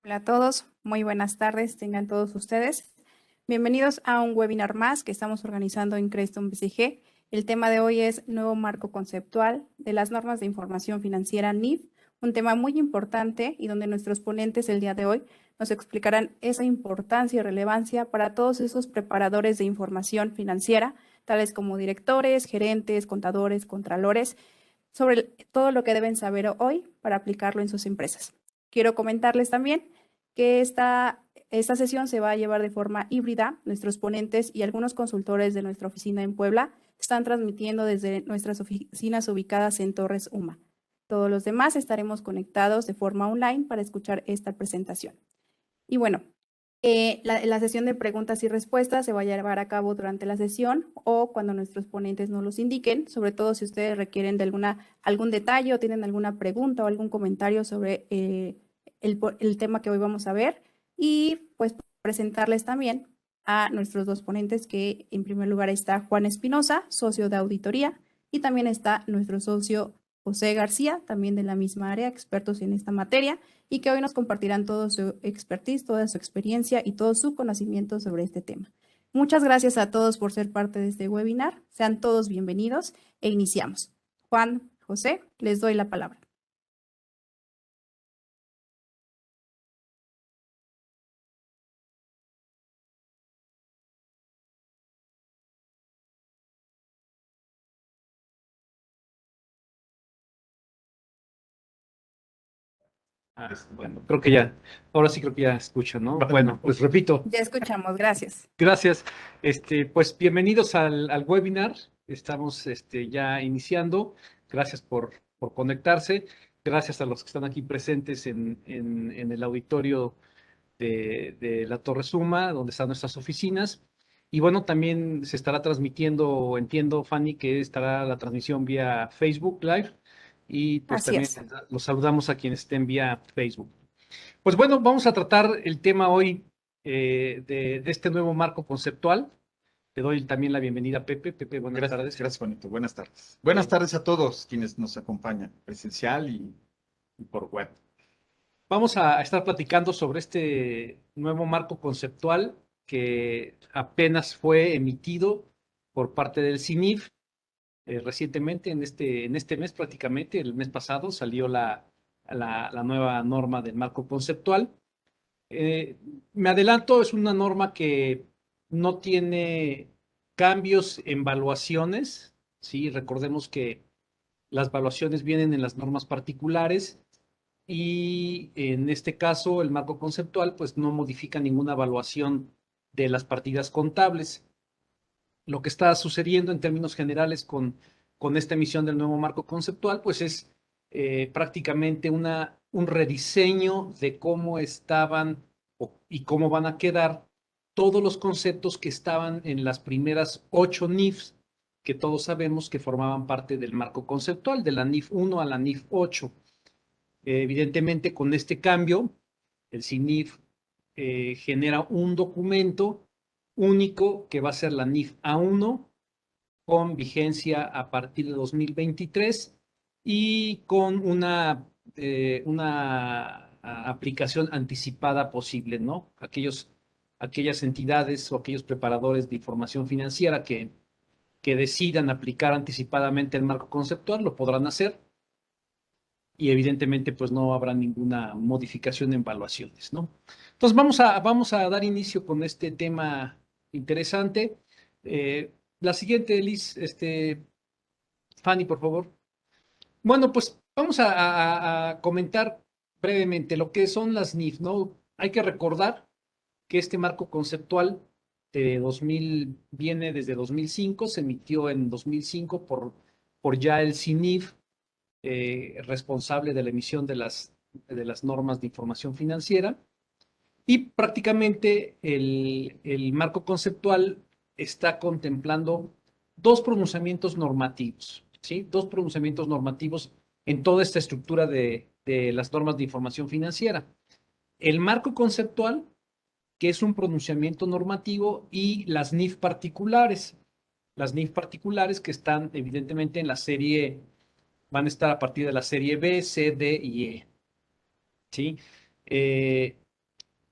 Hola a todos, muy buenas tardes, tengan todos ustedes. Bienvenidos a un webinar más que estamos organizando en Creston BCG. El tema de hoy es nuevo marco conceptual de las normas de información financiera NIF, un tema muy importante y donde nuestros ponentes el día de hoy nos explicarán esa importancia y relevancia para todos esos preparadores de información financiera, tales como directores, gerentes, contadores, contralores, sobre todo lo que deben saber hoy para aplicarlo en sus empresas. Quiero comentarles también que esta sesión se va a llevar de forma híbrida. Nuestros ponentes y algunos consultores de nuestra oficina en Puebla están transmitiendo desde nuestras oficinas ubicadas en Torres Uma. Todos los demás estaremos conectados de forma online para escuchar esta presentación. Y bueno, la sesión de preguntas y respuestas se va a llevar a cabo durante la sesión o cuando nuestros ponentes nos los indiquen, sobre todo si ustedes requieren de algún detalle o tienen alguna pregunta o algún comentario sobre el tema que hoy vamos a ver. Y pues presentarles también a nuestros dos ponentes, que en primer lugar está Juan Espinosa, socio de auditoría, y también está nuestro socio José García, también de la misma área, expertos en esta materia, y que hoy nos compartirán todo su expertise, toda su experiencia y todo su conocimiento sobre este tema. Muchas gracias a todos por ser parte de este webinar. Sean todos bienvenidos e iniciamos. Juan, José, les doy la palabra. Bueno, creo que ya, ahora sí creo que ya escuchan, ¿no? Bueno, pues repito. Ya escuchamos, gracias. Gracias. Pues bienvenidos al webinar. Estamos ya iniciando. Gracias por conectarse. Gracias a los que están aquí presentes en el auditorio de la Torre Suma, donde están nuestras oficinas. Y bueno, también se estará transmitiendo, entiendo, Fanny, que estará la transmisión vía Facebook Live. Y pues Así también es. los saludamos a quienes estén vía Facebook. Pues bueno, vamos a tratar el tema hoy de este nuevo marco conceptual. Te doy también la bienvenida a Pepe. Pepe, buenas tardes. Gracias, Juanito. Buenas tardes. Buenas tardes a todos quienes nos acompañan, presencial y por web. Vamos a estar platicando sobre este nuevo marco conceptual que apenas fue emitido por parte del CINIF recientemente, en este mes prácticamente, el mes pasado, salió la nueva norma del marco conceptual. Eh, Me adelanto, es una norma que no tiene cambios en valuaciones, ¿sí? Recordemos que las valuaciones vienen en las normas particulares y en este caso el marco conceptual pues no modifica ninguna evaluación de las partidas contables. Lo que está sucediendo en términos generales con esta emisión del nuevo marco conceptual pues es prácticamente un rediseño de cómo estaban y cómo van a quedar todos los conceptos que estaban en las primeras 8 NIFs que todos sabemos que formaban parte del marco conceptual, de la NIF 1 a la NIF 8. Evidentemente, con este cambio, el CINIF genera un documento único que va a ser la NIF A1 con vigencia a partir de 2023 y con una aplicación anticipada posible, ¿no? Aquellas entidades o aquellos preparadores de información financiera que decidan aplicar anticipadamente el marco conceptual lo podrán hacer y evidentemente pues no habrá ninguna modificación en evaluaciones, ¿no? Entonces vamos a dar inicio con este tema interesante. La siguiente, Liz, Fanny, por favor. Bueno, pues vamos a comentar brevemente lo que son las NIF, ¿no? Hay que recordar que este marco conceptual de 2000 viene desde 2005, se emitió en 2005 por ya el CINIF, responsable de la emisión de las normas de información financiera. Y prácticamente el marco conceptual está contemplando dos pronunciamientos normativos, ¿sí? Dos pronunciamientos normativos en toda esta estructura de las normas de información financiera. El marco conceptual, que es un pronunciamiento normativo, y las NIF particulares. Las NIF particulares que están evidentemente en la serie, van a estar a partir de la serie B, C, D y E, ¿sí?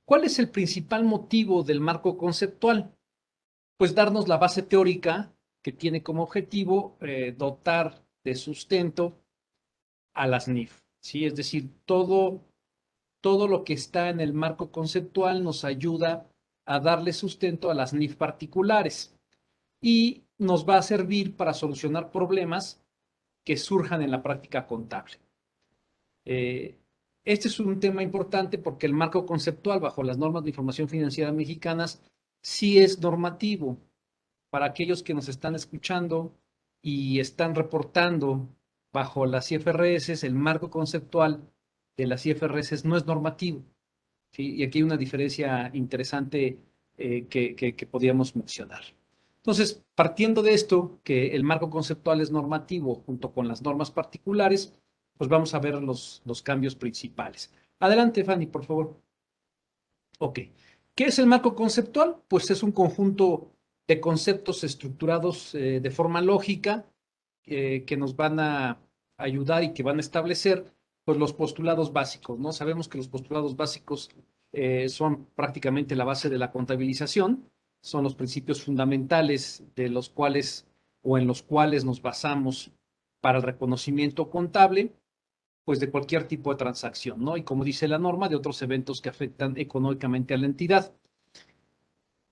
¿Cuál es el principal motivo del marco conceptual? Pues darnos la base teórica que tiene como objetivo dotar de sustento a las NIF, ¿sí? Es decir, todo lo que está en el marco conceptual nos ayuda a darle sustento a las NIF particulares y nos va a servir para solucionar problemas que surjan en la práctica contable. Este es un tema importante porque el marco conceptual bajo las normas de información financiera mexicanas sí es normativo. Para aquellos que nos están escuchando y están reportando bajo las IFRS, el marco conceptual de las IFRS no es normativo, ¿sí? Y aquí hay una diferencia interesante que podríamos mencionar. Entonces, partiendo de esto, que el marco conceptual es normativo junto con las normas particulares, pues vamos a ver los cambios principales. Adelante, Fanny, por favor. Ok. ¿Qué es el marco conceptual? Pues es un conjunto de conceptos estructurados de forma lógica que nos van a ayudar y que van a establecer pues, los postulados básicos, ¿no? Sabemos que los postulados básicos son prácticamente la base de la contabilización, son los principios fundamentales de los cuales o en los cuales nos basamos para el reconocimiento contable pues de cualquier tipo de transacción, ¿no? Y como dice la norma, de otros eventos que afectan económicamente a la entidad.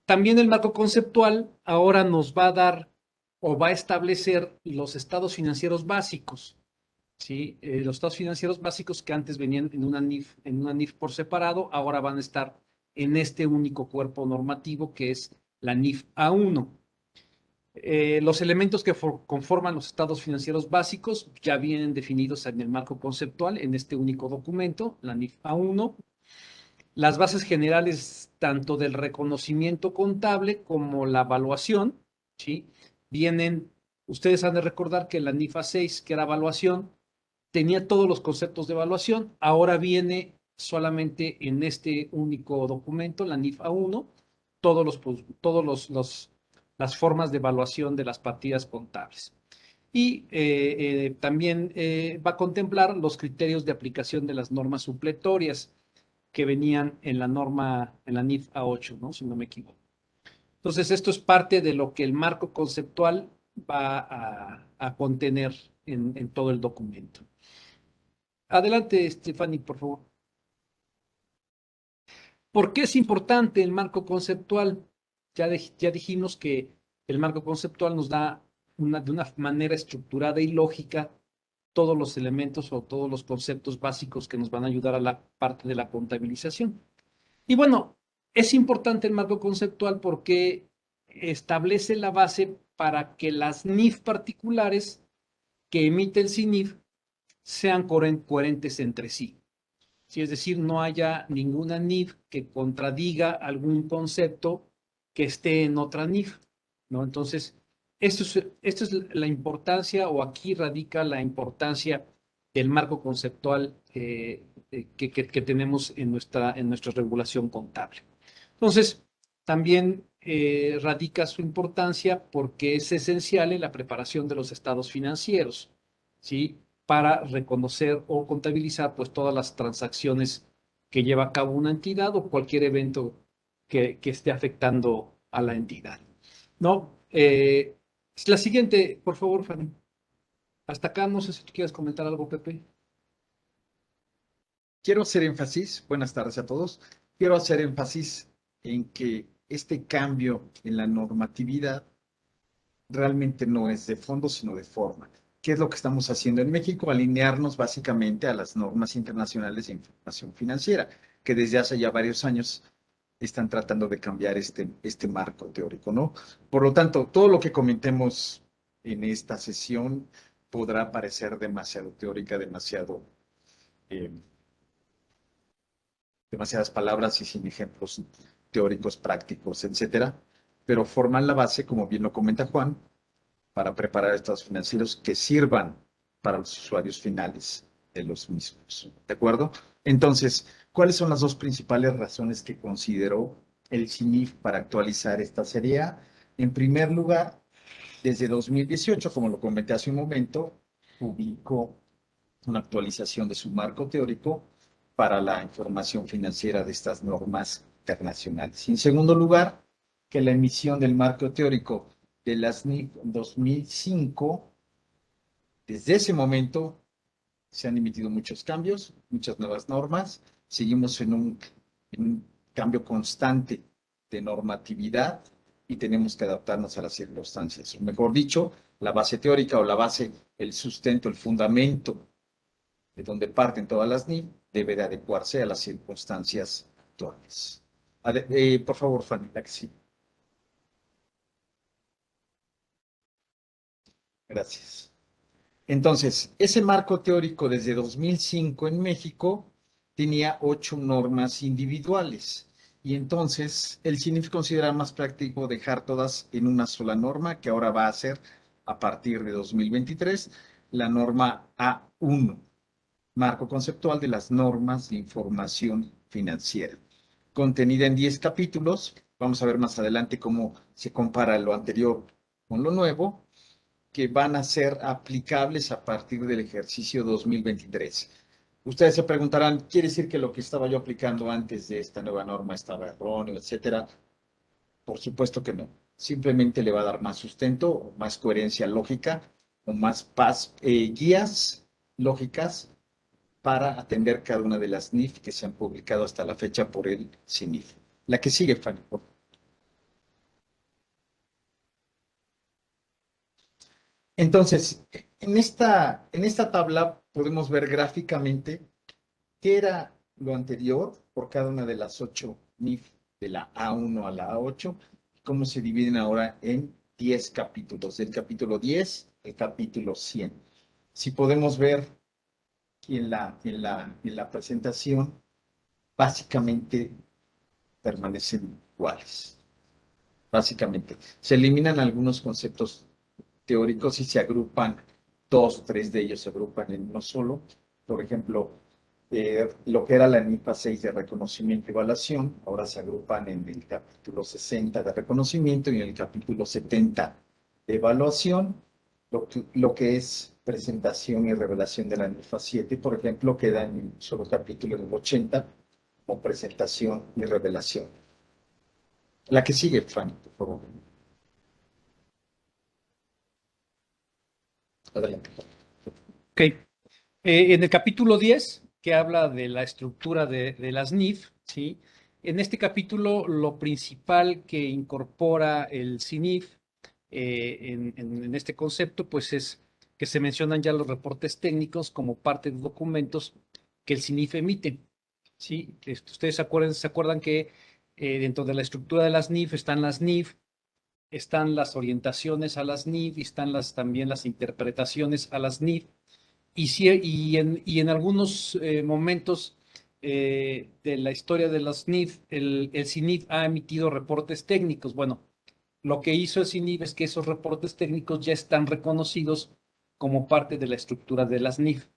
También el marco conceptual ahora nos va a dar o va a establecer los estados financieros básicos, ¿sí? Los estados financieros básicos que antes venían en una NIF por separado, ahora van a estar en este único cuerpo normativo que es la NIF A1. Los elementos que conforman los estados financieros básicos ya vienen definidos en el marco conceptual en este único documento, la NIF A1. Las bases generales tanto del reconocimiento contable como la evaluación, ¿sí? Vienen, ustedes han de recordar que la NIF A6, que era evaluación, tenía todos los conceptos de evaluación, ahora viene solamente en este único documento, la NIF A1, todos las formas de evaluación de las partidas contables. Y también va a contemplar los criterios de aplicación de las normas supletorias que venían en la norma, en la NIF A8, ¿no? Si no me equivoco. Entonces, esto es parte de lo que el marco conceptual va a contener en todo el documento. Adelante, Stephanie, por favor. ¿Por qué es importante el marco conceptual? Ya dijimos que el marco conceptual nos da de una manera estructurada y lógica todos los elementos o todos los conceptos básicos que nos van a ayudar a la parte de la contabilización. Y bueno, es importante el marco conceptual porque establece la base para que las NIF particulares que emite el CINIF sean coherentes entre sí. Sí, es decir, no haya ninguna NIF que contradiga algún concepto que esté en otra NIF, ¿no? Entonces, esto es la importancia, o aquí radica la importancia del marco conceptual que tenemos en nuestra regulación contable. Entonces, también radica su importancia porque es esencial en la preparación de los estados financieros, ¿sí? Para reconocer o contabilizar pues todas las transacciones que lleva a cabo una entidad o cualquier evento que esté afectando a la entidad, ¿no? La siguiente, por favor, Fanny. Hasta acá, no sé si tú quieres comentar algo, Pepe. Quiero hacer énfasis, buenas tardes a todos, quiero hacer énfasis en que este cambio en la normatividad realmente no es de fondo, sino de forma. ¿Qué es lo que estamos haciendo en México? Alinearnos básicamente a las normas internacionales de información financiera, que desde hace ya varios años están tratando de cambiar este marco teórico, ¿no? Por lo tanto, todo lo que comentemos en esta sesión podrá parecer demasiado teórica, demasiadas palabras y sin ejemplos teóricos, prácticos, etcétera, pero forman la base, como bien lo comenta Juan, para preparar estados financieros que sirvan para los usuarios finales de los mismos. ¿De acuerdo? Entonces, ¿cuáles son las dos principales razones que consideró el CINIF para actualizar esta serie A? En primer lugar, desde 2018, como lo comenté hace un momento, publicó una actualización de su marco teórico para la información financiera de estas normas internacionales. Y en segundo lugar, que la emisión del marco teórico de las NIF 2005, desde ese momento se han emitido muchos cambios, muchas nuevas normas, seguimos en un cambio constante de normatividad y tenemos que adaptarnos a las circunstancias. O mejor dicho, la base teórica o la base, el sustento, el fundamento de donde parten todas las NIF debe de adecuarse a las circunstancias actuales. Por favor, Fanny, la que sí. Gracias. Entonces, ese marco teórico desde 2005 en México tenía 8 normas individuales. Y entonces el CINIF considera más práctico dejar todas en una sola norma, que ahora va a ser, a partir de 2023, la norma A1, Marco Conceptual de las Normas de Información Financiera. Contenida en 10 capítulos, vamos a ver más adelante cómo se compara lo anterior con lo nuevo, que van a ser aplicables a partir del ejercicio 2023. Ustedes se preguntarán, ¿quiere decir que lo que estaba yo aplicando antes de esta nueva norma estaba erróneo, etcétera? Por supuesto que no. Simplemente le va a dar más sustento, más coherencia lógica, o más guías lógicas para atender cada una de las NIF que se han publicado hasta la fecha por el CINIF. La que sigue, Fanny, por favor. Entonces, en esta tabla podemos ver gráficamente qué era lo anterior por cada una de las 8 NIF, de la A1 a la A8, cómo se dividen ahora en 10 capítulos, del capítulo 10 al capítulo 100. Si podemos ver en la presentación, básicamente permanecen iguales. Básicamente, se eliminan algunos conceptos teóricos y se agrupan, 2, 3 de ellos se agrupan en uno solo. Por ejemplo, lo que era la NIFA 6 de reconocimiento y evaluación, ahora se agrupan en el capítulo 60 de reconocimiento y en el capítulo 70 de evaluación. Lo que es presentación y revelación de la NIFA 7, por ejemplo, queda en un solo capítulo, en el 80, como presentación y revelación. La que sigue, Fanny, por favor. Adelante. Ok. En el capítulo 10, que habla de la estructura de las NIF, ¿sí? En este capítulo, lo principal que incorpora el CINIF en este concepto, pues es que se mencionan ya los reportes técnicos como parte de documentos que el CINIF emite, ¿sí? Ustedes se acuerdan que dentro de la estructura de las NIF están las NIF, están las orientaciones a las NIF y están también las interpretaciones a las NIF. Y en algunos momentos de la historia de las NIF, el CINIF ha emitido reportes técnicos. Bueno, lo que hizo el CINIF es que esos reportes técnicos ya están reconocidos como parte de la estructura de las NIF.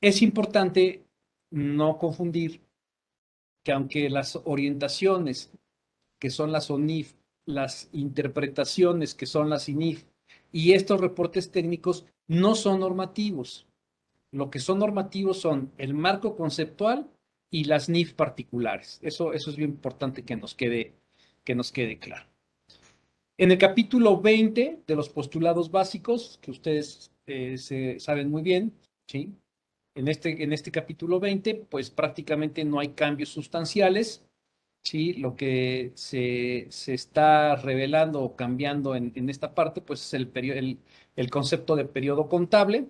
Es importante no confundir que aunque las orientaciones, que son las ONIF, las interpretaciones, que son las INIF, y estos reportes técnicos no son normativos. Lo que son normativos son el marco conceptual y las NIF particulares. Eso es bien importante que nos quede claro. En el capítulo 20 de los postulados básicos, que ustedes saben muy bien, ¿sí? En este capítulo 20, pues prácticamente no hay cambios sustanciales, ¿sí? Lo que se está revelando o cambiando en esta parte, pues es el concepto de periodo contable,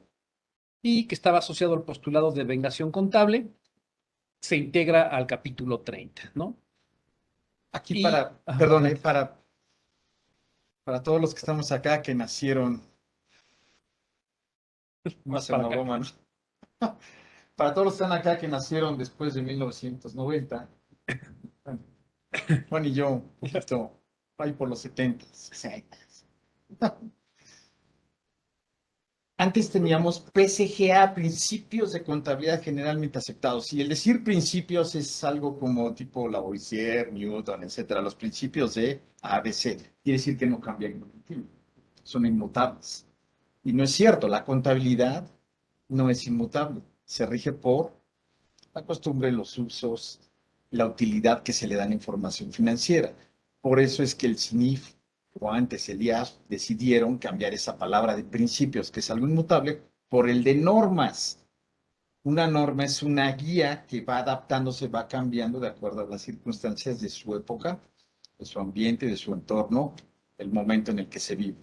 y que estaba asociado al postulado de vengación contable, se integra al capítulo 30, ¿no? Aquí Y, perdón, adelante. para todos los que estamos acá que nacieron, va a Más ser para una acá. broma, ¿no? Para todos los que están acá que nacieron después de 1990, Juan y yo, un poquito, ahí por los 70, 60. Antes teníamos PCGA, principios de contabilidad generalmente aceptados. Y el decir principios es algo como tipo Lavoisier, Newton, etcétera. Los principios de ABC. Quiere decir que no cambian con el tiempo. Son inmutables. Y no es cierto, la contabilidad no es inmutable. Se rige por la costumbre, los usos, la utilidad que se le da a la información financiera. Por eso es que el CINIF o antes el IAF decidieron cambiar esa palabra de principios, que es algo inmutable, por el de normas. Una norma es una guía que va adaptándose, va cambiando de acuerdo a las circunstancias de su época, de su ambiente, de su entorno, el momento en el que se vive.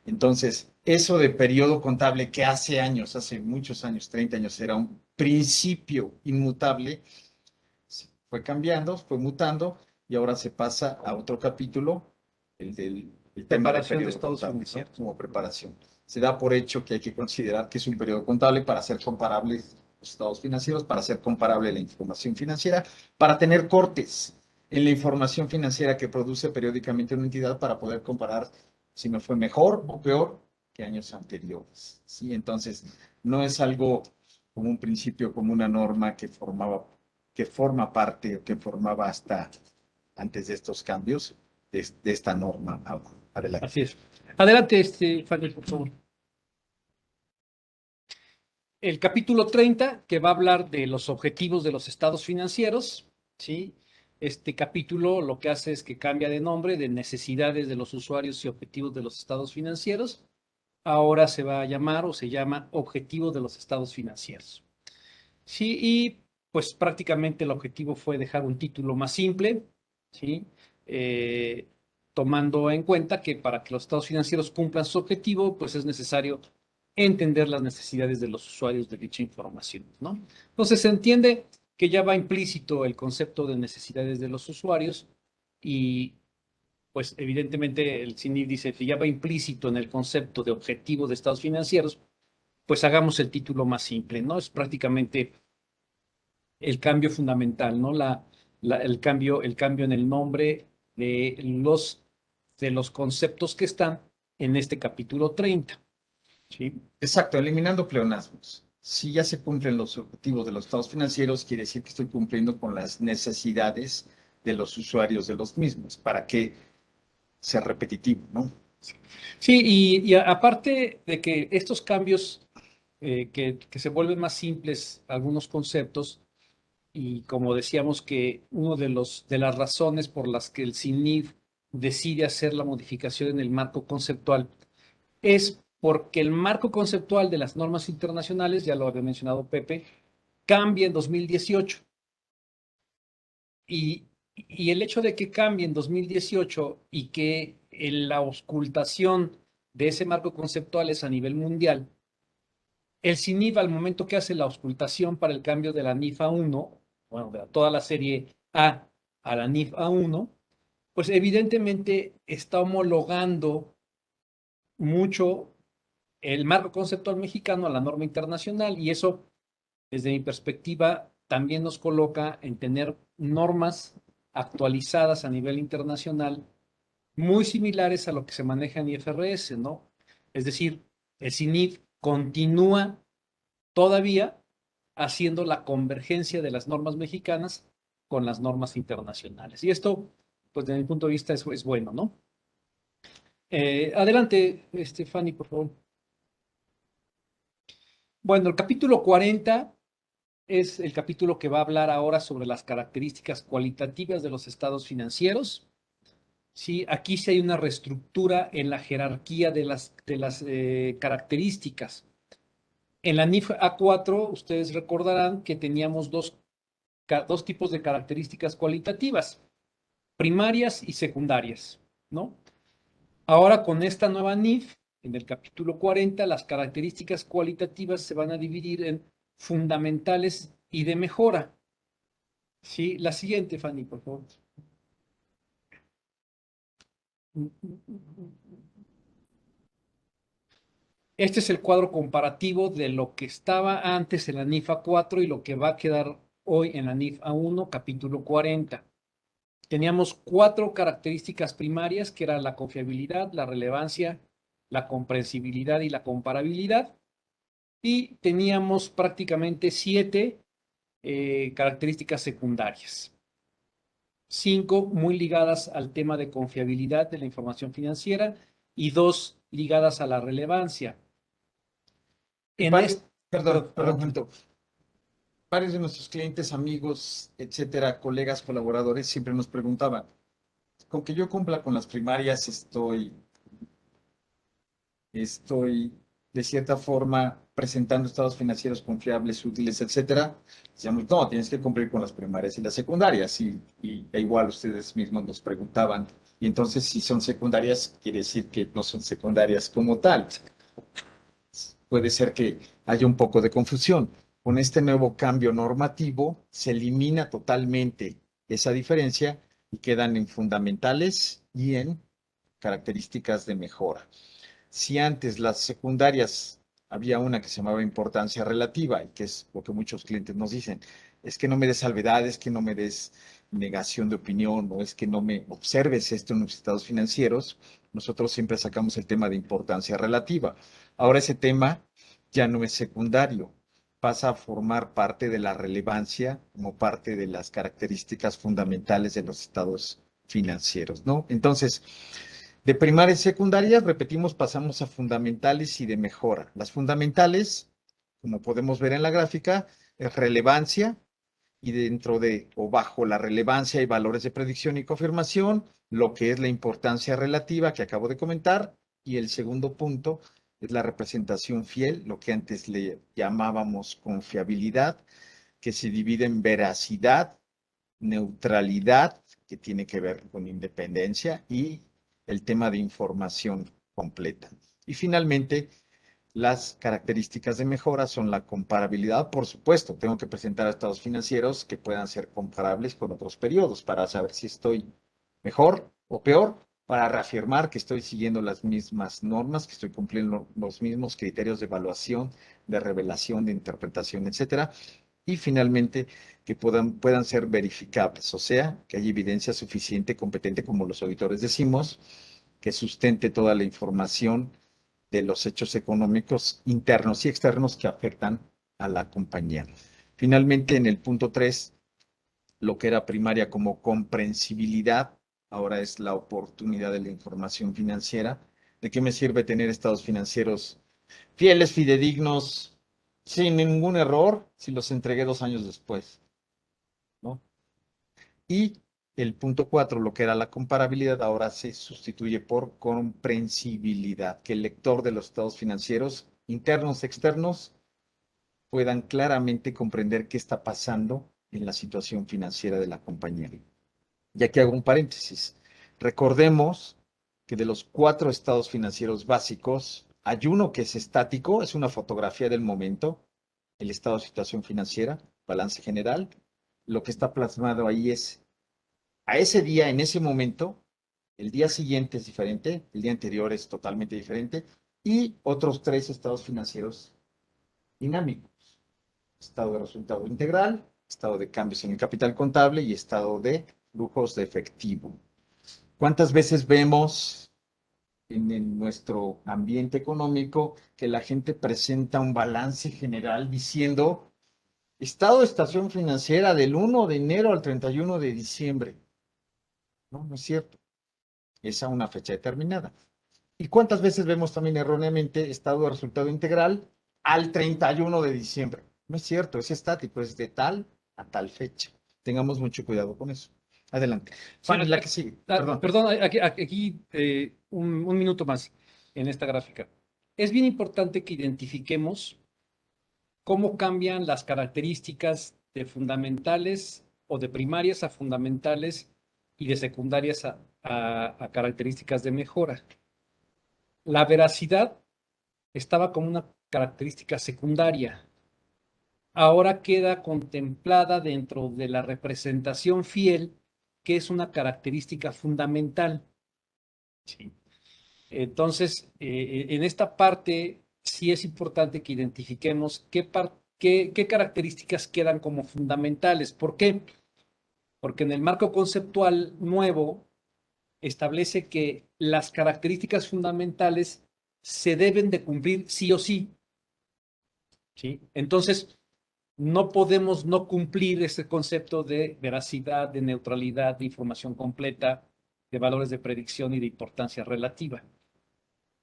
Entonces, eso de periodo contable que hace años, hace muchos años, 30 años, era un principio inmutable, fue cambiando, fue mutando y ahora se pasa a otro capítulo, el tema de Preparación de periodo estados contable, ¿no? financieros. Como preparación. Se da por hecho que hay que considerar que es un periodo contable para hacer comparables los estados financieros, para hacer comparable la información financiera, para tener cortes en la información financiera que produce periódicamente una entidad para poder comparar si me fue mejor o peor que años anteriores. ¿Sí? Entonces, no es algo como un principio, como una norma que forma parte o que formaba hasta antes de estos cambios de esta norma. Adelante. Así es. Adelante, Fanny, por favor. El capítulo 30, que va a hablar de los objetivos de los estados financieros, ¿sí? Este capítulo lo que hace es que cambia de nombre de necesidades de los usuarios y objetivos de los estados financieros. Ahora se va a llamar o se llama objetivos de los estados financieros. Sí, y pues prácticamente el objetivo fue dejar un título más simple, ¿sí? Eh, Tomando en cuenta que para que los estados financieros cumplan su objetivo, pues es necesario entender las necesidades de los usuarios de dicha información, ¿no? Entonces se entiende que ya va implícito el concepto de necesidades de los usuarios y pues evidentemente el CINIF dice que ya va implícito en el concepto de objetivo de estados financieros, pues hagamos el título más simple, ¿no? Es prácticamente el cambio fundamental, ¿no? El cambio en el nombre de los conceptos que están en este capítulo 30, ¿sí? Exacto, eliminando pleonasmos. Si ya se cumplen los objetivos de los estados financieros, quiere decir que estoy cumpliendo con las necesidades de los usuarios de los mismos, para que sea repetitivo, ¿no? Sí, aparte de que estos cambios que se vuelven más simples, algunos conceptos, y como decíamos que uno de las razones por las que el CINIF decide hacer la modificación en el marco conceptual es porque el marco conceptual de las normas internacionales, ya lo había mencionado Pepe, cambia en 2018. Y, y el hecho de que cambie en 2018 y que la auscultación de ese marco conceptual es a nivel mundial, el CINIF al momento que hace la auscultación para el cambio de la NIF A1, bueno, de toda la serie a la NIF A1, pues evidentemente está homologando mucho el marco conceptual mexicano a la norma internacional y eso, desde mi perspectiva, también nos coloca en tener normas actualizadas a nivel internacional muy similares a lo que se maneja en IFRS, ¿no? Es decir, el CINIF continúa todavía haciendo la convergencia de las normas mexicanas con las normas internacionales. Y esto, pues desde mi punto de vista, es bueno, ¿no? Adelante, Fanny, por favor. Bueno, el capítulo 40 es el capítulo que va a hablar ahora sobre las características cualitativas de los estados financieros. Sí, aquí sí hay una reestructura en la jerarquía de las características. En la NIF A4, ustedes recordarán que teníamos dos tipos de características cualitativas, primarias y secundarias, ¿no? Ahora con esta nueva NIF, en el capítulo 40, las características cualitativas se van a dividir en fundamentales y de mejora. Sí, la siguiente, Fanny, por favor. Este es el cuadro comparativo de lo que estaba antes en la NIF A4 y lo que va a quedar hoy en la NIF A1, capítulo 40. Teníamos 4 características primarias, que eran la confiabilidad, la relevancia, la comprensibilidad y la comparabilidad. Y teníamos prácticamente 7 características secundarias. 5 muy ligadas al tema de confiabilidad de la información financiera y 2 ligadas a la relevancia. Perdón, un momento. varios de nuestros clientes, amigos, etcétera, colegas, colaboradores, siempre nos preguntaban, con que yo cumpla con las primarias, estoy de cierta forma presentando estados financieros confiables, útiles, etcétera. Decíamos, no, tienes que cumplir con las primarias y las secundarias. E igual ustedes mismos nos preguntaban, y entonces si son secundarias, quiere decir que no son secundarias como tal. Puede ser que haya un poco de confusión. Con este nuevo cambio normativo se elimina totalmente esa diferencia y quedan en fundamentales y en características de mejora. Si antes las secundarias había una que se llamaba importancia relativa, y que es lo que muchos clientes nos dicen, es que no me des salvedades, que no me des negación de opinión, o es que no me observes esto en los estados financieros, nosotros siempre sacamos el tema de importancia relativa. Ahora ese tema ya no es secundario, pasa a formar parte de la relevancia como parte de las características fundamentales de los estados financieros, ¿no? Entonces, de primaria y secundaria, repetimos, pasamos a fundamentales y de mejora. Las fundamentales, como podemos ver en la gráfica, es relevancia y dentro de o bajo la relevancia hay valores de predicción y confirmación, lo que es la importancia relativa que acabo de comentar, y el segundo punto es la representación fiel, lo que antes le llamábamos confiabilidad, que se divide en veracidad, neutralidad, que tiene que ver con independencia, y el tema de información completa. Y finalmente, las características de mejora son la comparabilidad. Por supuesto, tengo que presentar estados financieros que puedan ser comparables con otros periodos para saber si estoy mejor o peor, para reafirmar que estoy siguiendo las mismas normas, que estoy cumpliendo los mismos criterios de evaluación, de revelación, de interpretación, etcétera. Y finalmente, que puedan ser verificables, o sea, que haya evidencia suficiente, competente, como los auditores decimos, que sustente toda la información de los hechos económicos internos y externos que afectan a la compañía. Finalmente, en el punto 3, lo que era primaria como comprensibilidad, ahora es la oportunidad de la información financiera. ¿De qué me sirve tener estados financieros fieles, fidedignos, sin ningún error, si los entregué 2 años después, ¿no? Y el punto 4, lo que era la comparabilidad, ahora se sustituye por comprensibilidad, que el lector de los estados financieros, internos, externos, puedan claramente comprender qué está pasando en la situación financiera de la compañía. Y aquí hago un paréntesis. Recordemos que de los 4 estados financieros básicos, hay uno que es estático, es una fotografía del momento, el estado de situación financiera, balance general. Lo que está plasmado ahí es a ese día, en ese momento, el día siguiente es diferente, el día anterior es totalmente diferente, y otros 3 estados financieros dinámicos. Estado de resultado integral, estado de cambios en el capital contable y estado de flujos de efectivo. ¿Cuántas veces vemos en nuestro ambiente económico que la gente presenta un balance general diciendo estado de situación financiera del 1 de enero al 31 de diciembre? No, no es cierto. Es a una fecha determinada. ¿Y cuántas veces vemos también erróneamente estado de resultado integral al 31 de diciembre? No es cierto, es estático, es de tal a tal fecha. Tengamos mucho cuidado con eso. Adelante. Fanny, la que sigue. Perdón. Perdón, aquí un minuto más en esta gráfica. Es bien importante que identifiquemos cómo cambian las características de fundamentales o de primarias a fundamentales y de secundarias a características de mejora. La veracidad estaba como una característica secundaria. Ahora queda contemplada dentro de la representación fiel, que es una característica fundamental. ¿Sí? Entonces, en esta parte sí es importante que identifiquemos qué características quedan como fundamentales. ¿Por qué? Porque en el marco conceptual nuevo establece que las características fundamentales se deben de cumplir sí o sí. ¿Sí? Entonces, no podemos no cumplir ese concepto de veracidad, de neutralidad, de información completa, de valores de predicción y de importancia relativa.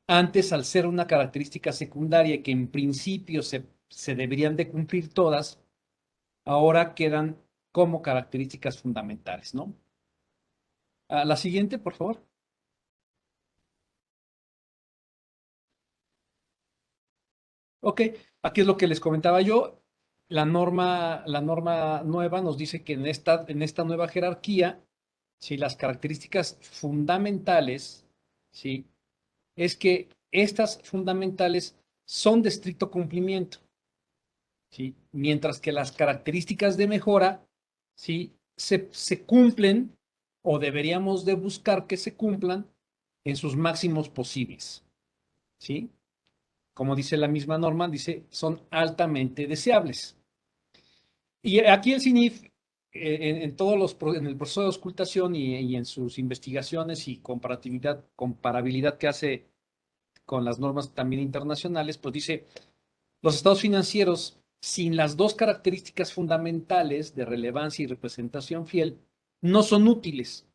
Antes, al ser una característica secundaria que en principio se deberían de cumplir todas, ahora quedan como características fundamentales, ¿no? La siguiente, por favor. Ok, aquí es lo que les comentaba yo. La norma nueva nos dice que en esta nueva jerarquía, si las características fundamentales, ¿sí? Es que estas fundamentales son de estricto cumplimiento, ¿sí? Mientras que las características de mejora, ¿sí? Se cumplen o deberíamos de buscar que se cumplan en sus máximos posibles, ¿sí? Como dice la misma norma, dice, son altamente deseables. Y aquí el CINIF, en todos en el proceso de auscultación y en sus investigaciones y comparabilidad que hace con las normas también internacionales, pues dice, los estados financieros sin las dos características fundamentales de relevancia y representación fiel no son útiles,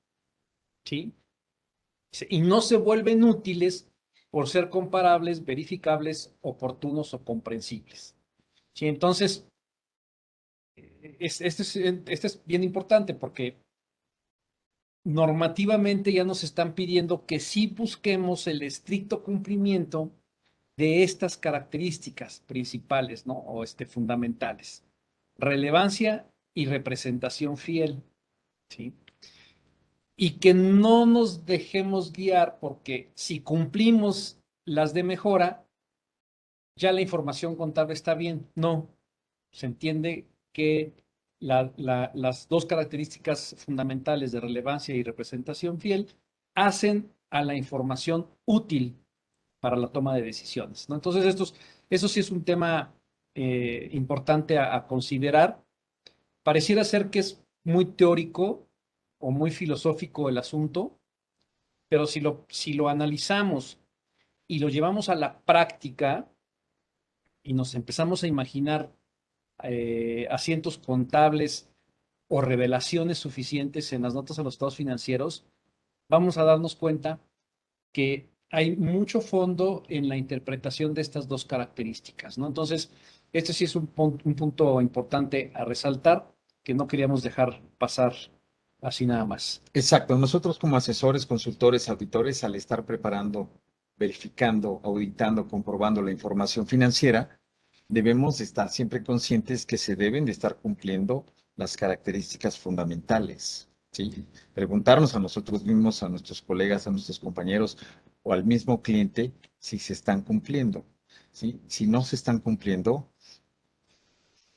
¿sí? Y no se vuelven útiles por ser comparables, verificables, oportunos o comprensibles. ¿Sí? Entonces, este es bien importante porque normativamente ya nos están pidiendo que sí busquemos el estricto cumplimiento de estas características principales, ¿no? O fundamentales. Relevancia y representación fiel, ¿sí? Y que no nos dejemos guiar porque si cumplimos las de mejora, ya la información contable está bien. No, se entiende que las dos características fundamentales de relevancia y representación fiel hacen a la información útil para la toma de decisiones, ¿no? Entonces, eso sí es un tema importante a considerar. Pareciera ser que es muy teórico o muy filosófico el asunto, pero si lo analizamos y lo llevamos a la práctica y nos empezamos a imaginar asientos contables o revelaciones suficientes en las notas de los estados financieros, vamos a darnos cuenta que hay mucho fondo en la interpretación de estas dos características, ¿no? Entonces, este sí es un punto importante a resaltar que no queríamos dejar pasar así nada más. Exacto. Nosotros como asesores, consultores, auditores, al estar preparando, verificando, auditando, comprobando la información financiera, debemos estar siempre conscientes que se deben de estar cumpliendo las características fundamentales, ¿sí? Preguntarnos a nosotros mismos, a nuestros colegas, a nuestros compañeros o al mismo cliente si se están cumpliendo, ¿sí? Si no se están cumpliendo,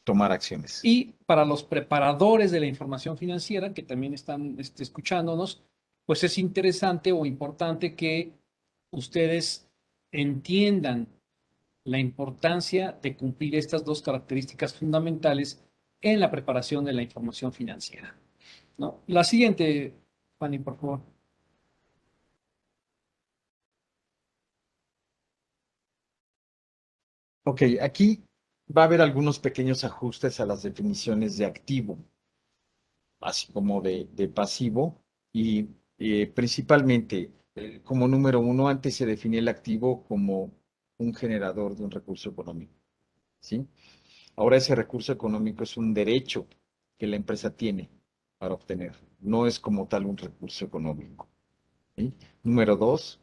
tomar acciones. Y para los preparadores de la información financiera que también están escuchándonos, pues es interesante o importante que ustedes entiendan la importancia de cumplir estas dos características fundamentales en la preparación de la información financiera, ¿no? La siguiente, Fanny, por favor. Ok, aquí va a haber algunos pequeños ajustes a las definiciones de activo, así como de pasivo, y principalmente, como número uno, antes se definía el activo como un generador de un recurso económico, ¿sí? Ahora ese recurso económico es un derecho que la empresa tiene para obtener, no es como tal un recurso económico, ¿sí? Número dos,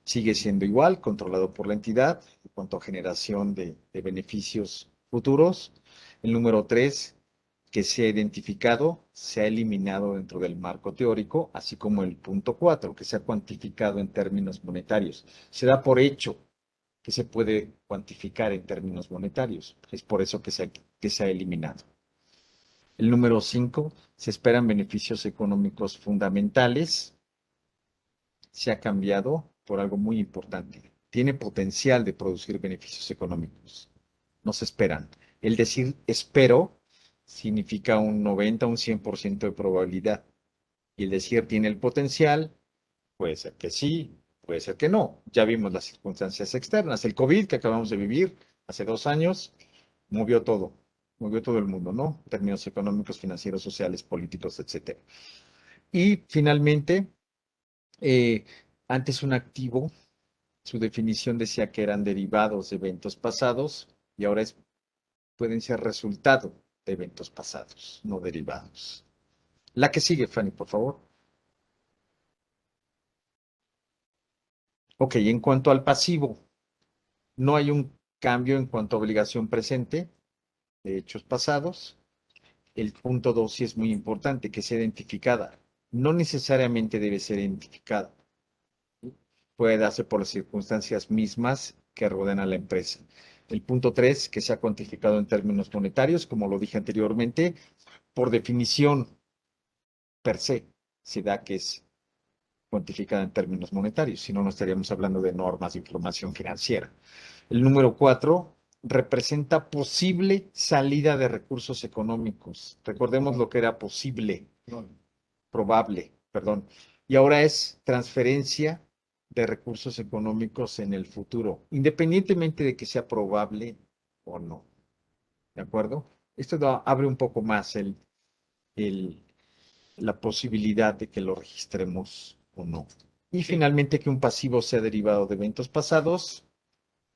sigue siendo igual, controlado por la entidad en cuanto a generación de beneficios futuros. El número tres, que se ha identificado, se ha eliminado dentro del marco teórico, así como el punto cuatro, que se ha cuantificado en términos monetarios. Se da por hecho que se puede cuantificar en términos monetarios. Es por eso que se ha eliminado. El número 5, se esperan beneficios económicos fundamentales. Se ha cambiado por algo muy importante. Tiene potencial de producir beneficios económicos. No se esperan. El decir espero significa un 90, un 100% de probabilidad. Y el decir tiene el potencial, puede ser que sí, puede ser que no. Ya vimos las circunstancias externas. El COVID que acabamos de vivir hace 2 años movió todo el mundo, ¿no? En términos económicos, financieros, sociales, políticos, etcétera. Y finalmente, eh, antes un activo, su definición decía que eran derivados de eventos pasados y ahora pueden ser resultado de eventos pasados, no derivados. La que sigue, Fanny, por favor. Ok, en cuanto al pasivo, no hay un cambio en cuanto a obligación presente de hechos pasados. El punto 2 sí es muy importante, que sea identificada. No necesariamente debe ser identificada. Puede darse por las circunstancias mismas que rodean a la empresa. El punto 3, que sea cuantificado en términos monetarios, como lo dije anteriormente, por definición per se, se da que es cuantificada en términos monetarios, si no, no estaríamos hablando de normas de información financiera. El número 4 representa posible salida de recursos económicos. Recordemos lo que era posible, probable, perdón. Y ahora es transferencia de recursos económicos en el futuro, independientemente de que sea probable o no. ¿De acuerdo? Esto abre un poco más la posibilidad de que lo registremos o no. Y finalmente que un pasivo sea derivado de eventos pasados,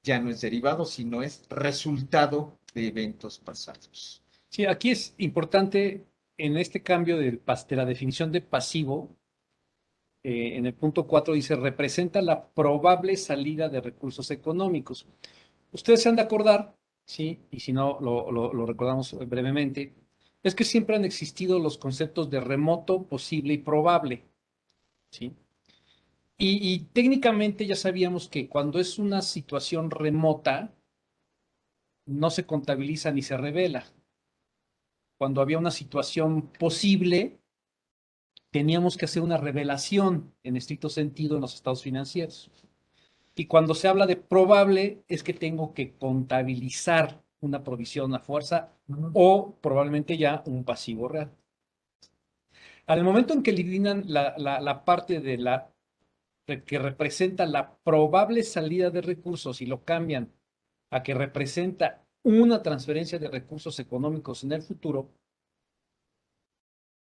ya no es derivado, sino es resultado de eventos pasados. Sí, aquí es importante en este cambio de la definición de pasivo, en el punto 4 dice, representa la probable salida de recursos económicos. Ustedes se han de acordar, ¿sí? Y si no, lo recordamos brevemente, es que siempre han existido los conceptos de remoto, posible y probable, ¿sí? Y técnicamente ya sabíamos que cuando es una situación remota, no se contabiliza ni se revela. Cuando había una situación posible, teníamos que hacer una revelación en estricto sentido en los estados financieros. Y cuando se habla de probable, es que tengo que contabilizar una provisión a fuerza o probablemente ya un pasivo real. Al momento en que eliminan la parte de que representa la probable salida de recursos y lo cambian a que representa una transferencia de recursos económicos en el futuro,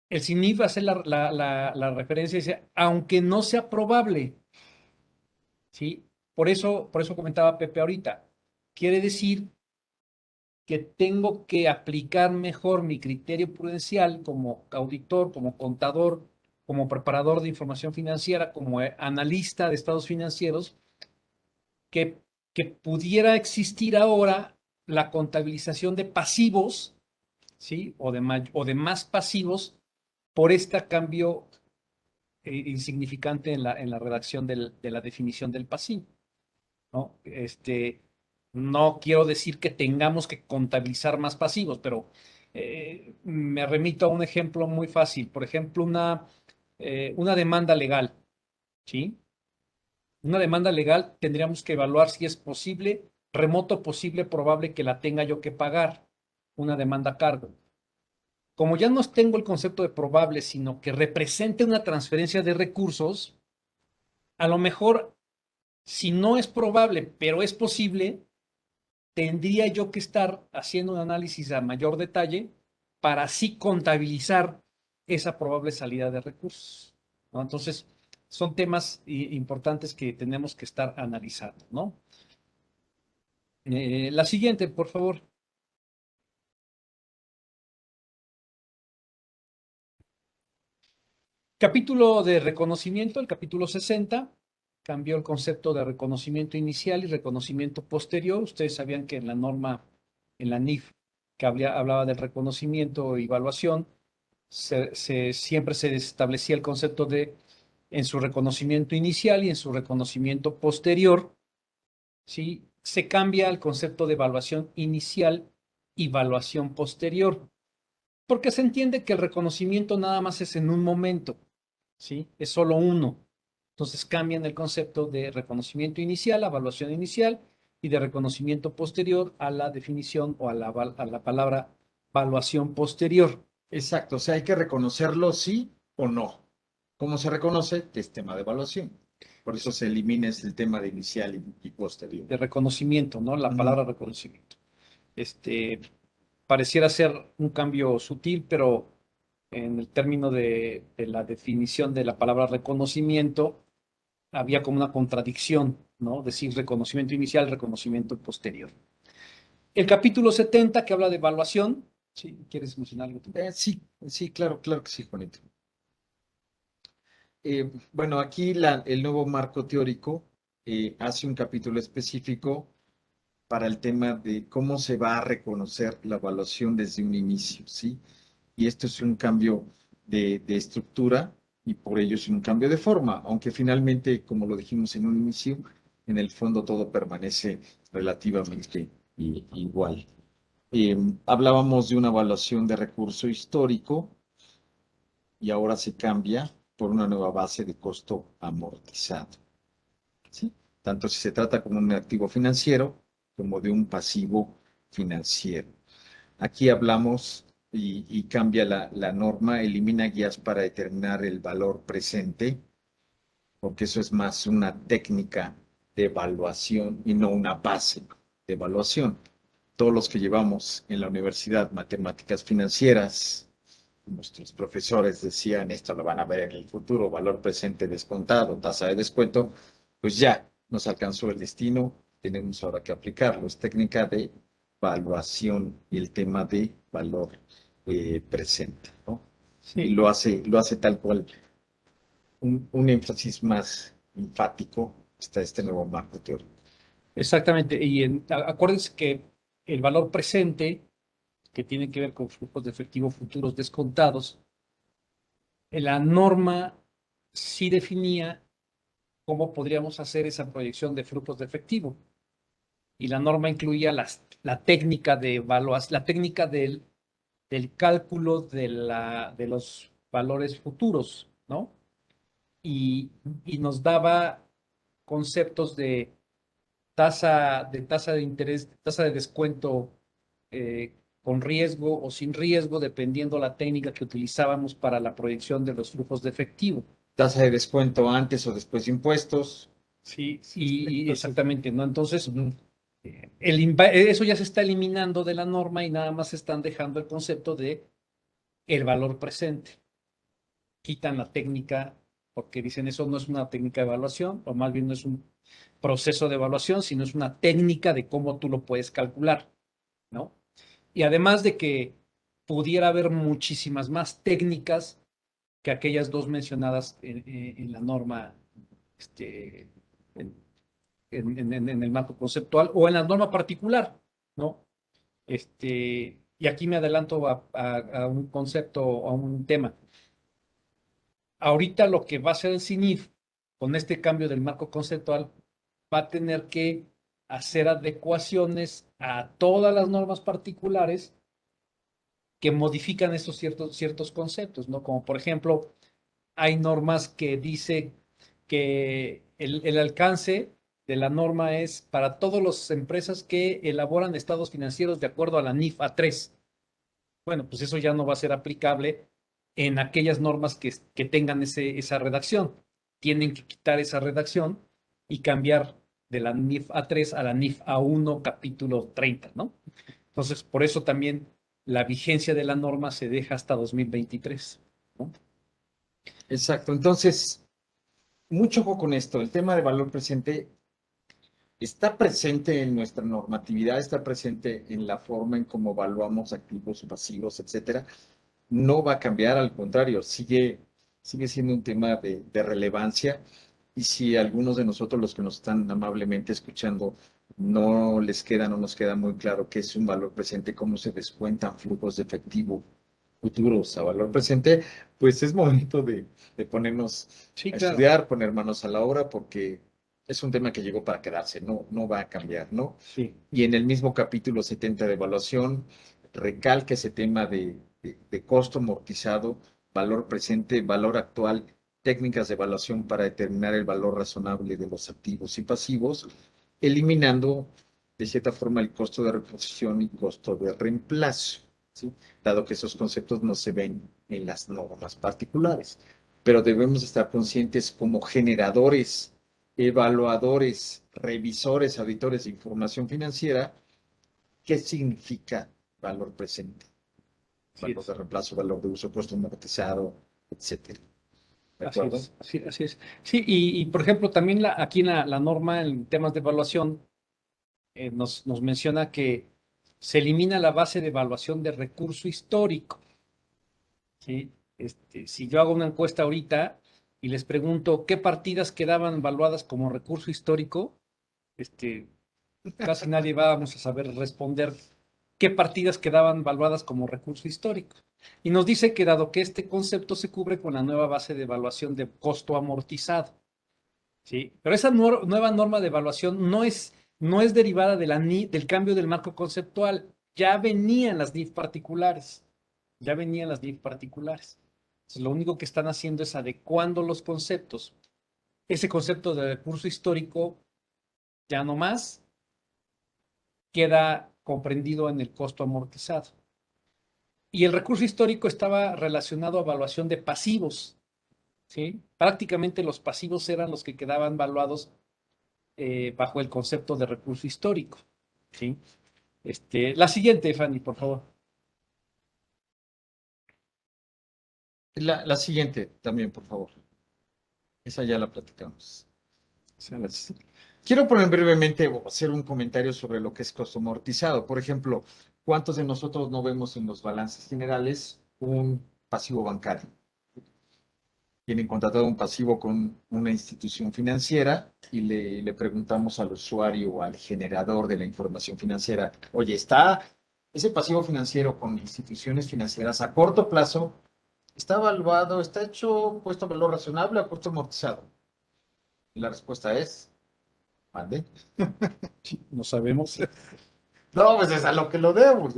el CINIF hace la referencia y dice, aunque no sea probable, ¿sí? Por eso comentaba Pepe ahorita, quiere decir que tengo que aplicar mejor mi criterio prudencial como auditor, como contador, como preparador de información financiera, como analista de estados financieros, que, que pudiera existir ahora la contabilización de pasivos, ¿sí? O de más pasivos por este cambio insignificante en la redacción de la definición del pasivo, ¿no? No quiero decir que tengamos que contabilizar más pasivos, pero me remito a un ejemplo muy fácil. Por ejemplo, una demanda legal, ¿sí? Una demanda legal tendríamos que evaluar si es posible, remoto, posible, probable que la tenga yo que pagar, una demanda a cargo. Como ya no tengo el concepto de probable, sino que represente una transferencia de recursos, a lo mejor, si no es probable, pero es posible, tendría yo que estar haciendo un análisis a mayor detalle para así contabilizar esa probable salida de recursos, ¿no? Entonces, son temas importantes que tenemos que estar analizando, ¿no? La siguiente, por favor. Capítulo de reconocimiento, el capítulo 60, cambió el concepto de reconocimiento inicial y reconocimiento posterior. Ustedes sabían que en la norma, en la NIF, que hablaba del reconocimiento e evaluación, siempre se establecía el concepto de en su reconocimiento inicial y en su reconocimiento posterior, ¿sí? Se cambia el concepto de evaluación inicial y evaluación posterior, porque se entiende que el reconocimiento nada más es en un momento, ¿sí? Es solo uno. Entonces cambian el concepto de reconocimiento inicial, evaluación inicial, y de reconocimiento posterior a la definición o a la palabra evaluación posterior. Exacto, o sea, hay que reconocerlo sí o no. ¿Cómo se reconoce? Es tema de evaluación. Por eso se elimina el tema de inicial y posterior. De reconocimiento, ¿no? La Ujú. palabra reconocimiento. Pareciera ser un cambio sutil, pero en el término de la definición de la palabra reconocimiento, había como una contradicción, ¿no? Decir reconocimiento inicial, reconocimiento posterior. El capítulo 70, que habla de evaluación, Sí, ¿quieres mencionar algo tú? Sí, sí, claro, claro que sí, Juanito. Bueno, aquí el nuevo marco teórico hace un capítulo específico para el tema de cómo se va a reconocer la evaluación desde un inicio, ¿sí? Y esto es un cambio de estructura y por ello es un cambio de forma, aunque finalmente, como lo dijimos en un inicio, en el fondo todo permanece relativamente igual. Hablábamos de una evaluación de recurso histórico y ahora se cambia por una nueva base de costo amortizado, ¿sí? Tanto si se trata como un activo financiero como de un pasivo financiero. Aquí hablamos y cambia la norma, elimina guías para determinar el valor presente, porque eso es más una técnica de evaluación y no una base de evaluación. Todos los que llevamos en la universidad matemáticas financieras, nuestros profesores decían, esto lo van a ver en el futuro, valor presente descontado, tasa de descuento, pues ya nos alcanzó el destino, tenemos ahora que aplicarlo. Es técnica de evaluación y el tema de valor presente, ¿no? Y Sí, lo hace tal cual, un énfasis más enfático está este nuevo marco teórico. exactamente. Y acuérdense que el valor presente, que tiene que ver con flujos de efectivo futuros descontados, la norma sí definía cómo podríamos hacer esa proyección de flujos de efectivo. Y la norma incluía la técnica de evaluación, la técnica del cálculo de los valores futuros, ¿no? Y nos daba conceptos de tasa de interés, tasa de descuento con riesgo o sin riesgo, dependiendo la técnica que utilizábamos para la proyección de los flujos de efectivo. Tasa de descuento antes o después de impuestos. Sí, Sí, y entonces, exactamente, ¿no? Entonces, ujú. eso ya se está eliminando de la norma y nada más están dejando el concepto de el valor presente. Quitan la técnica porque dicen eso no es una técnica de evaluación, o más bien no es un proceso de evaluación, sino es una técnica de cómo tú lo puedes calcular, ¿no? Y además de que pudiera haber muchísimas más técnicas que aquellas dos mencionadas en la norma, este, en, en el marco conceptual o en la norma particular, ¿no? Y aquí me adelanto a un concepto, a un tema. Ahorita lo que va a hacer el CINIF con este cambio del marco conceptual va a tener que hacer adecuaciones a todas las normas particulares que modifican esos ciertos conceptos, ¿no? Como por ejemplo, hay normas que dicen que el alcance de la norma es para todas las empresas que elaboran estados financieros de acuerdo a la NIF A3. Bueno, pues eso ya no va a ser aplicable en aquellas normas que tengan esa redacción. Tienen que quitar esa redacción y cambiar de la NIF A3 a la NIF A1 capítulo 30, ¿no? Entonces, por eso también la vigencia de la norma se deja hasta 2023, ¿no? Exacto. Entonces, mucho ojo con esto. El tema de valor presente está presente en nuestra normatividad, está presente en la forma en cómo evaluamos activos, pasivos, etcétera. No va a cambiar, al contrario, sigue siendo un tema de relevancia. Y si algunos de nosotros, los que nos están amablemente escuchando, no les queda, no nos queda muy claro qué es un valor presente, cómo se descuentan flujos de efectivo futuros a valor presente, pues es momento de ponernos Sí, a claro. estudiar, poner manos a la obra, porque es un tema que llegó para quedarse, no va a cambiar, ¿no? Sí, Y en el mismo capítulo 70 de evaluación, recalca ese tema de costo amortizado, valor presente, valor actual, técnicas de evaluación para determinar el valor razonable de los activos y pasivos, eliminando de cierta forma el costo de reposición y costo de reemplazo, ¿sí? Dado que esos conceptos no se ven en las normas particulares. Pero debemos estar conscientes como generadores, evaluadores, revisores, auditores de información financiera, qué significa valor presente, así valor de es. reemplazo, valor de uso, costo amortizado, etcétera. ¿De Así acuerdo? es, así es. Sí, por ejemplo, también aquí en la norma en temas de evaluación nos menciona que se elimina la base de evaluación de recurso histórico. ¿Sí? Si yo hago una encuesta ahorita y les pregunto qué partidas quedaban evaluadas como recurso histórico, casi nadie vamos a saber responder qué partidas quedaban evaluadas como recurso histórico. Y nos dice que dado que este concepto se cubre con la nueva base de evaluación de costo amortizado. ¿Sí? Pero esa nueva norma de evaluación no es derivada de del cambio del marco conceptual. Ya venían las NIF particulares. Ya venían las NIF particulares. Entonces, lo único que están haciendo es adecuando los conceptos. Ese concepto de recurso histórico ya no más queda comprendido en el costo amortizado. Y el recurso histórico estaba relacionado a evaluación de pasivos. ¿Sí? Prácticamente los pasivos eran los que quedaban evaluados bajo el concepto de recurso histórico. ¿Sí? La siguiente, Fanny, por favor. La siguiente también, por favor. Esa ya la platicamos. Quiero poner brevemente o hacer un comentario sobre lo que es costo amortizado. Por ejemplo, ¿cuántos de nosotros no vemos en los balances generales un pasivo bancario? Tienen contratado un pasivo con una institución financiera y le preguntamos al usuario o al generador de la información financiera, oye, ¿está ese pasivo financiero con instituciones financieras a corto plazo? ¿Está evaluado, está hecho, puesto a valor razonable o costo amortizado? Y la respuesta es, mande. No sabemos. No, pues es a lo que lo debo.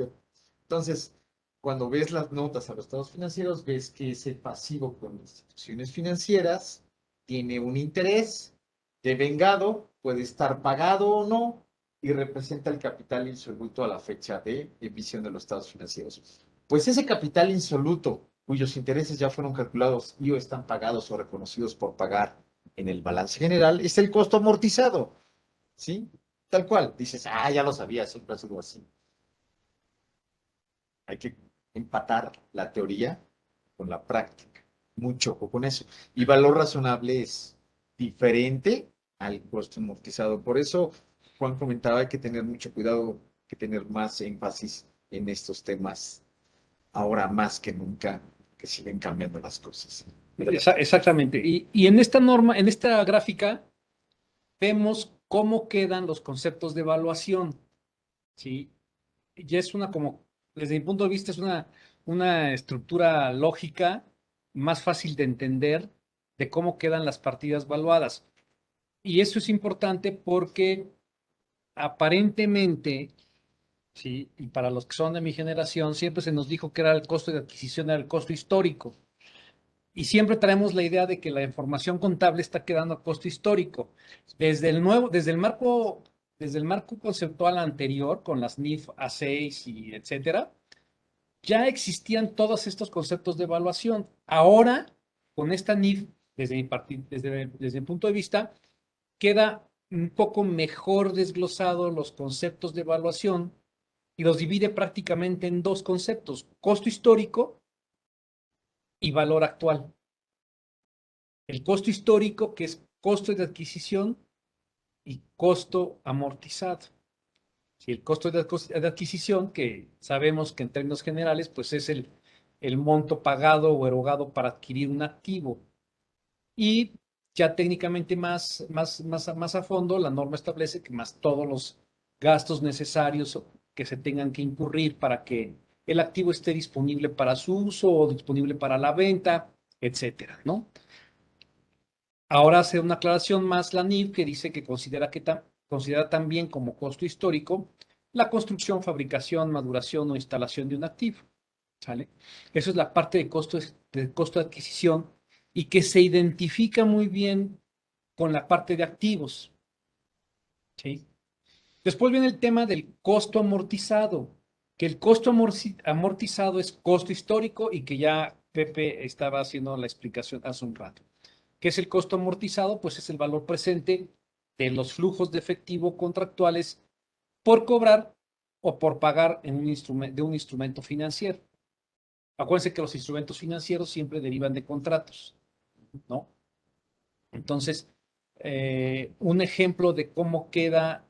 Entonces, cuando ves las notas a los estados financieros, ves que ese pasivo con instituciones financieras tiene un interés devengado, puede estar pagado o no, y representa el capital insoluto a la fecha de emisión de los estados financieros. Pues ese capital insoluto, cuyos intereses ya fueron calculados y o están pagados o reconocidos por pagar en el balance general, es el costo amortizado. ¿Sí? Tal cual. Dices, ya lo sabía, siempre ha sido así. Hay que empatar la teoría con la práctica. Mucho ojo con eso. Y valor razonable es diferente al costo amortizado. Por eso, Juan comentaba, hay que tener mucho cuidado, hay que tener más énfasis en estos temas, ahora más que nunca, que siguen cambiando las cosas. Exactamente. Y en esta norma, en esta gráfica, vemos cómo quedan los conceptos de evaluación. ¿Sí? Ya es como, desde mi punto de vista, es una estructura lógica más fácil de entender de cómo quedan las partidas evaluadas. Y eso es importante porque aparentemente, ¿sí? Y para los que son de mi generación, siempre se nos dijo que era el costo de adquisición, era el costo histórico. Y siempre traemos la idea de que la información contable está quedando a costo histórico. Desde el marco conceptual anterior, con las NIF A6 y etcétera, ya existían todos estos conceptos de evaluación. Ahora, con esta NIF, desde mi punto de vista, queda un poco mejor desglosado los conceptos de evaluación y los divide prácticamente en dos conceptos: costo histórico y valor actual. El costo histórico, que es costo de adquisición, y costo amortizado. Si el costo de adquisición, que sabemos que en términos generales, pues es el monto pagado o erogado para adquirir un activo. Y ya técnicamente más a fondo, la norma establece que más todos los gastos necesarios que se tengan que incurrir para que el activo esté disponible para su uso o disponible para la venta, etcétera, ¿no? Ahora hace una aclaración más la NIF que dice que considera también como costo histórico la construcción, fabricación, maduración o instalación de un activo. ¿Sale? Eso es la parte de costo de adquisición y que se identifica muy bien con la parte de activos. ¿Sí? Después viene el tema del costo amortizado, que el costo amortizado es costo histórico y que ya Pepe estaba haciendo la explicación hace un rato. ¿Qué es el costo amortizado? Pues es el valor presente de los flujos de efectivo contractuales por cobrar o por pagar de un instrumento financiero. Acuérdense que los instrumentos financieros siempre derivan de contratos, ¿no? Entonces, un ejemplo de cómo queda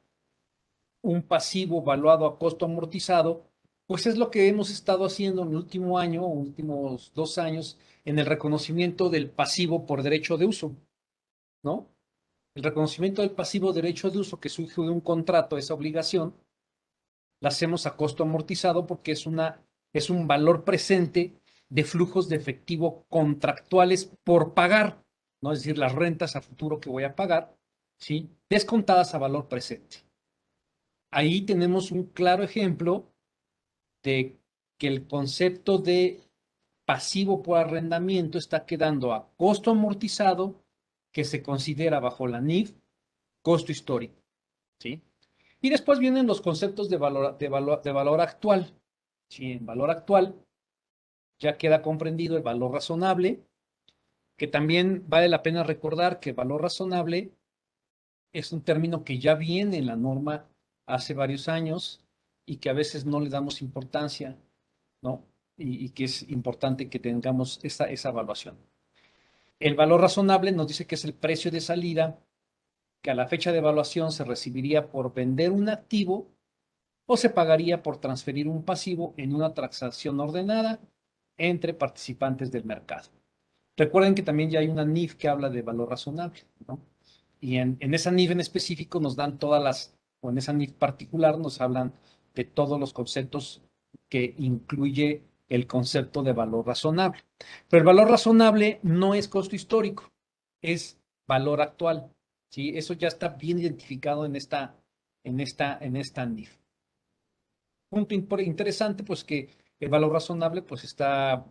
un pasivo valuado a costo amortizado, pues es lo que hemos estado haciendo en el último año, o últimos 2 años, en el reconocimiento del pasivo por derecho de uso, ¿no? El reconocimiento del pasivo derecho de uso que surge de un contrato, esa obligación, la hacemos a costo amortizado porque es un valor presente de flujos de efectivo contractuales por pagar, ¿no? Es decir, las rentas a futuro que voy a pagar, ¿sí? Descontadas a valor presente. Ahí tenemos un claro ejemplo de que el concepto de pasivo por arrendamiento está quedando a costo amortizado, que se considera bajo la NIF costo histórico, ¿sí? Y después vienen los conceptos de valor actual. ¿Sí? En valor actual ya queda comprendido el valor razonable, que también vale la pena recordar que el valor razonable es un término que ya viene en la norma hace varios años y que a veces no le damos importancia, ¿no? Y que es importante que tengamos esa evaluación. El valor razonable nos dice que es el precio de salida que a la fecha de evaluación se recibiría por vender un activo o se pagaría por transferir un pasivo en una transacción ordenada entre participantes del mercado. Recuerden que también ya hay una NIF que habla de valor razonable, ¿no? Y en esa NIF en específico nos dan o en esa NIF particular nos hablan de todos los conceptos que incluye el concepto de valor razonable. Pero el valor razonable no es costo histórico, es valor actual, ¿sí? Eso ya está bien identificado en esta NIF. Punto interesante, pues que el valor razonable pues está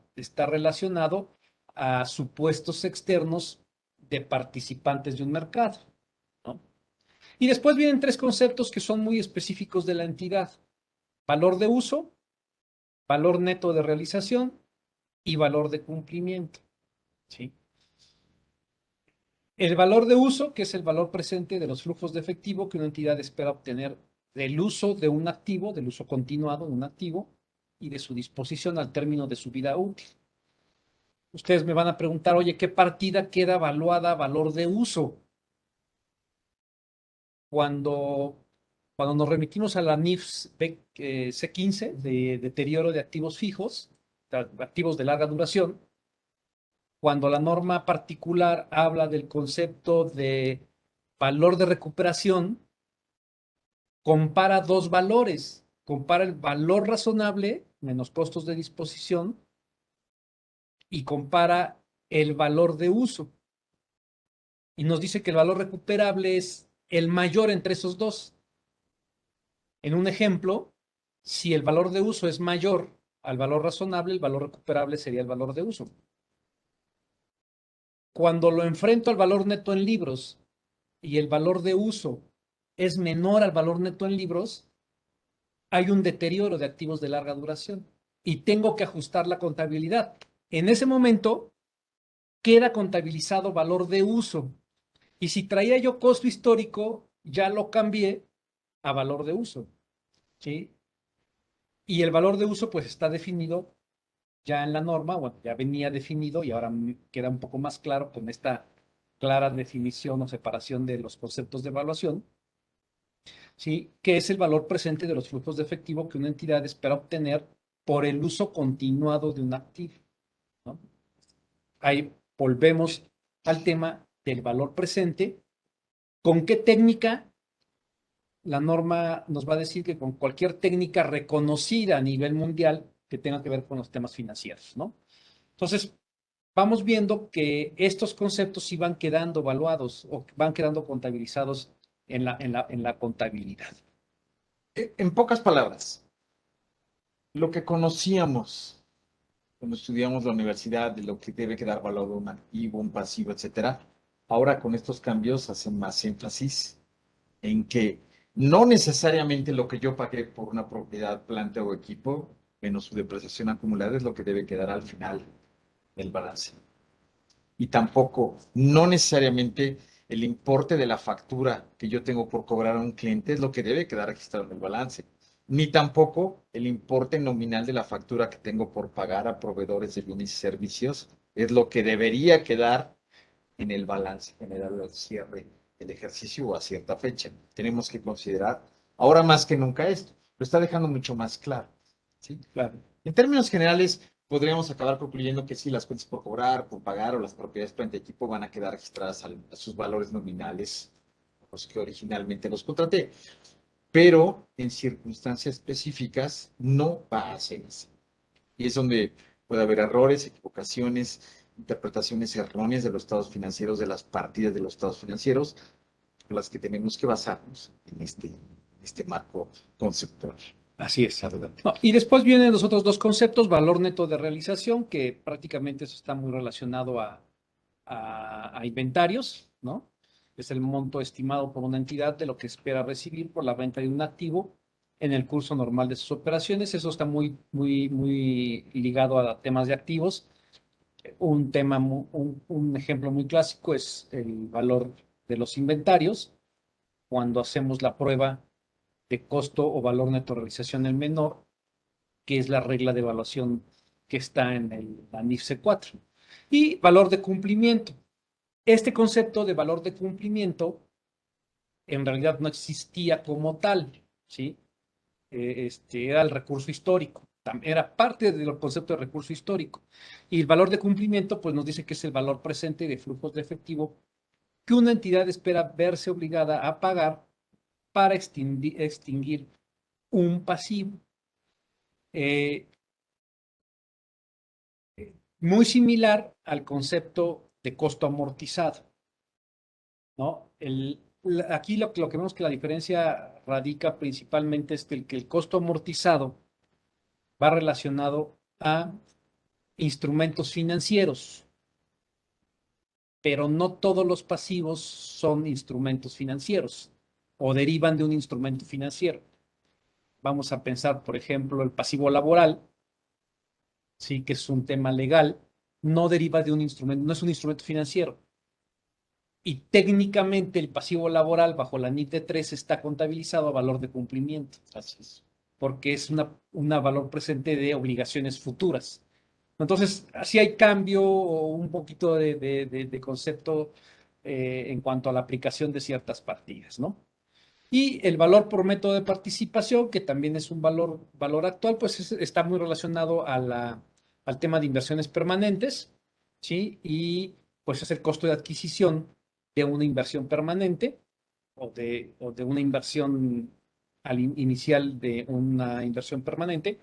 relacionado a supuestos externos de participantes de un mercado, ¿no? Y después vienen tres conceptos que son muy específicos de la entidad: valor de uso, valor neto de realización y valor de cumplimiento, ¿sí? El valor de uso, que es el valor presente de los flujos de efectivo que una entidad espera obtener del uso de un activo, del uso continuado de un activo y de su disposición al término de su vida útil. Ustedes me van a preguntar, oye, ¿qué partida queda evaluada a valor de uso? Cuando, cuando nos remitimos a la NIF C15 de deterioro de activos fijos, activos de larga duración, cuando la norma particular habla del concepto de valor de recuperación, compara dos valores, compara el valor razonable menos costos de disposición y compara el valor de uso. Y nos dice que el valor recuperable es el mayor entre esos dos. En un ejemplo, si el valor de uso es mayor al valor razonable, el valor recuperable sería el valor de uso. Cuando lo enfrento al valor neto en libros y el valor de uso es menor al valor neto en libros, hay un deterioro de activos de larga duración y tengo que ajustar la contabilidad. En ese momento queda contabilizado valor de uso y si traía yo costo histórico, ya lo cambié a valor de uso, ¿sí? Y el valor de uso pues está definido ya en la norma, bueno, ya venía definido y ahora me queda un poco más claro con esta clara definición o separación de los conceptos de evaluación, ¿sí? Que es el valor presente de los flujos de efectivo que una entidad espera obtener por el uso continuado de un activo, ¿no? Ahí volvemos al tema del valor presente. ¿Con qué técnica? La norma nos va a decir que con cualquier técnica reconocida a nivel mundial que tenga que ver con los temas financieros, ¿no? Entonces, vamos viendo que estos conceptos sí van quedando evaluados o van quedando contabilizados en la contabilidad. En pocas palabras, lo que conocíamos cuando estudiamos la universidad de lo que debe quedar valor un activo, un pasivo, etcétera, ahora con estos cambios hacen más énfasis en que no necesariamente lo que yo pagué por una propiedad, planta o equipo, menos su depreciación acumulada, es lo que debe quedar al final del balance. Y tampoco, no necesariamente el importe de la factura que yo tengo por cobrar a un cliente es lo que debe quedar registrado en el balance. Ni tampoco el importe nominal de la factura que tengo por pagar a proveedores de bienes y servicios es lo que debería quedar en el balance general al cierre del ejercicio o a cierta fecha. Tenemos que considerar ahora más que nunca esto. Lo está dejando mucho más claro, ¿sí? Claro. En términos generales, podríamos acabar concluyendo que sí, las cuentas por cobrar, por pagar o las propiedades frente a equipo van a quedar registradas a sus valores nominales, los que originalmente los contraté. Pero en circunstancias específicas no va a ser así. Y es donde puede haber errores, equivocaciones, interpretaciones erróneas de los estados financieros, de las partidas de los estados financieros, por las que tenemos que basarnos en este marco conceptual. Así es. No, y después vienen los otros dos conceptos, valor neto de realización, que prácticamente eso está muy relacionado a inventarios, ¿no? Es el monto estimado por una entidad de lo que espera recibir por la venta de un activo en el curso normal de sus operaciones. Eso está muy ligado a temas de activos. Un ejemplo muy clásico es el valor de los inventarios. Cuando hacemos la prueba de costo o valor neto de realización el menor, que es la regla de evaluación que está en la NIF C4. Y valor de cumplimiento. Este concepto de valor de cumplimiento en realidad no existía como tal, ¿sí? Era el recurso histórico, era parte del concepto de recurso histórico. Y el valor de cumplimiento, pues nos dice que es el valor presente de flujos de efectivo que una entidad espera verse obligada a pagar para extinguir un pasivo. Muy similar al concepto de costo amortizado, ¿no? Aquí lo que vemos que la diferencia radica principalmente es que el costo amortizado va relacionado a instrumentos financieros, pero no todos los pasivos son instrumentos financieros o derivan de un instrumento financiero. Vamos a pensar, por ejemplo, el pasivo laboral, sí, que es un tema legal, no deriva de un instrumento, no es un instrumento financiero. Y técnicamente el pasivo laboral bajo la NIF D3 está contabilizado a valor de cumplimiento. Así es. Porque es una valor presente de obligaciones futuras. Entonces, así hay cambio o un poquito de concepto en cuanto a la aplicación de ciertas partidas, ¿no? Y el valor por método de participación, que también es un valor actual, pues está muy relacionado al tema de inversiones permanentes, ¿sí? Y pues es el costo de adquisición de una inversión permanente o de una inversión inicial de una inversión permanente,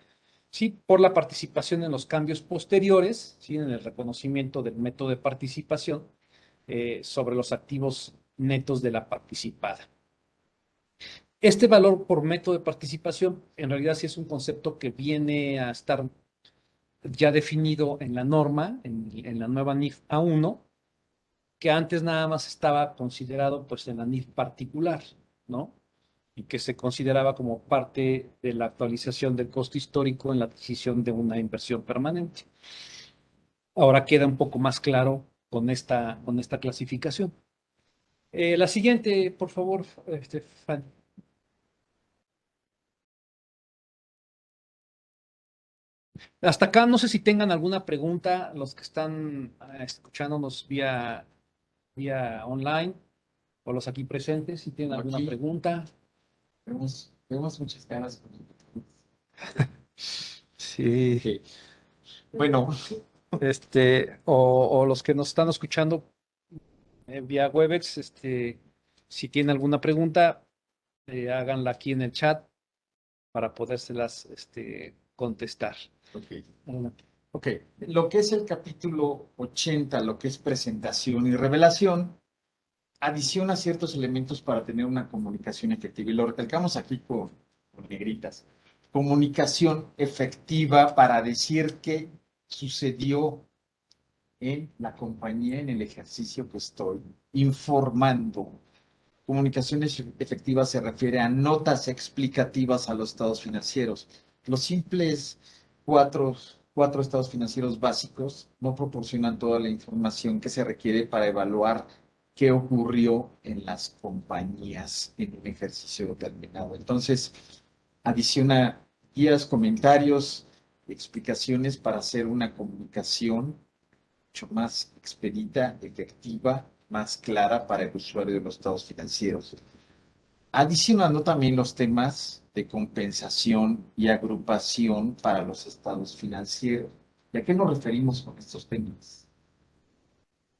¿sí? Por la participación en los cambios posteriores, ¿sí? En el reconocimiento del método de participación sobre los activos netos de la participada. Este valor por método de participación en realidad sí es un concepto que viene a estar ya definido en la norma, en la nueva NIF A1, que antes nada más estaba considerado pues en la NIF particular, ¿no? Y que se consideraba como parte de la actualización del costo histórico en la adquisición de una inversión permanente. Ahora queda un poco más claro con esta clasificación. La siguiente, por favor, Fanny. Hasta acá, no sé si tengan alguna pregunta, los que están escuchándonos vía online o los aquí presentes, si tienen alguna Aquí. pregunta. Vemos muchas caras. Sí. Okay. Bueno, O los que nos están escuchando vía Webex, si tienen alguna pregunta, háganla aquí en el chat para podérselas contestar. ok. Ok, lo que es el capítulo 80, lo que es presentación y revelación, adiciona ciertos elementos para tener una comunicación efectiva. Y lo recalcamos aquí con negritas. Comunicación efectiva para decir qué sucedió en la compañía, en el ejercicio que estoy informando. Comunicación efectiva se refiere a notas explicativas a los estados financieros. Los simples cuatro, cuatro estados financieros básicos no proporcionan toda la información que se requiere para evaluar qué ocurrió en las compañías en un ejercicio determinado. Entonces, adiciona guías, comentarios, explicaciones para hacer una comunicación mucho más expedita, efectiva, más clara para el usuario de los estados financieros. adicionando también los temas de compensación y agrupación para los estados financieros. ¿Y a qué nos referimos con estos temas?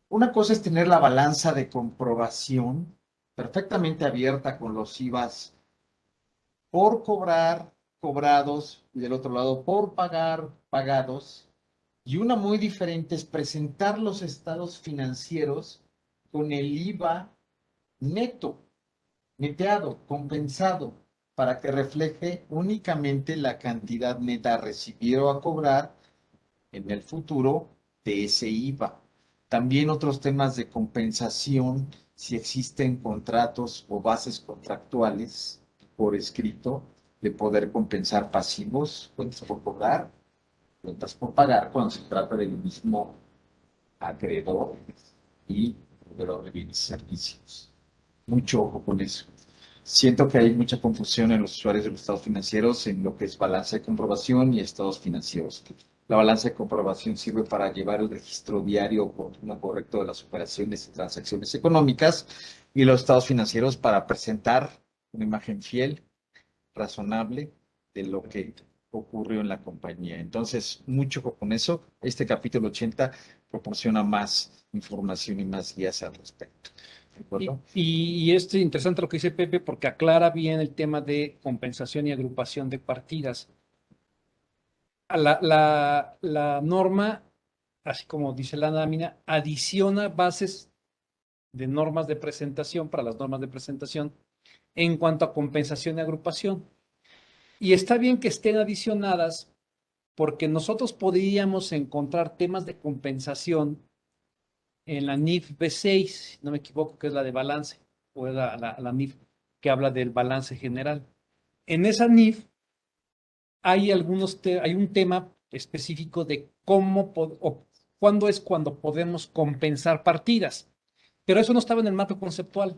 Una cosa es tener la balanza de comprobación perfectamente abierta con los IVAs por cobrar, cobrados, y del otro lado por pagar, pagados. Y una muy diferente es presentar los estados financieros con el IVA neto, neteado, compensado, para que refleje únicamente la cantidad neta a recibir o a cobrar en el futuro de ese IVA. También otros temas de compensación, si existen contratos o bases contractuales por escrito, de poder compensar pasivos, cuentas por cobrar, cuentas por pagar, cuando se trata del mismo acreedor y proveedor de bienes y servicios. Mucho ojo con eso. Siento que hay mucha confusión en los usuarios de los estados financieros en lo que es balance de comprobación y estados financieros. La balanza de comprobación sirve para llevar el registro diario oportuno correcto de las operaciones y transacciones económicas y los estados financieros para presentar una imagen fiel, razonable de lo que ocurrió en la compañía. Entonces, mucho ojo con eso. Este capítulo 80 proporciona más información y más guías al respecto. ¿De acuerdo? Y es interesante lo que dice Pepe porque aclara bien el tema de compensación y agrupación de partidas. La norma, así como dice la lámina, adiciona bases de normas de presentación para las normas de presentación en cuanto a compensación y agrupación. Y está bien que estén adicionadas porque nosotros podríamos encontrar temas de compensación en la NIF B6, si no me equivoco, que es la de balance, o es la NIF que habla del balance general. En esa NIF hay hay un tema específico de cómo o cuándo es cuando podemos compensar partidas, pero eso no estaba en el marco conceptual.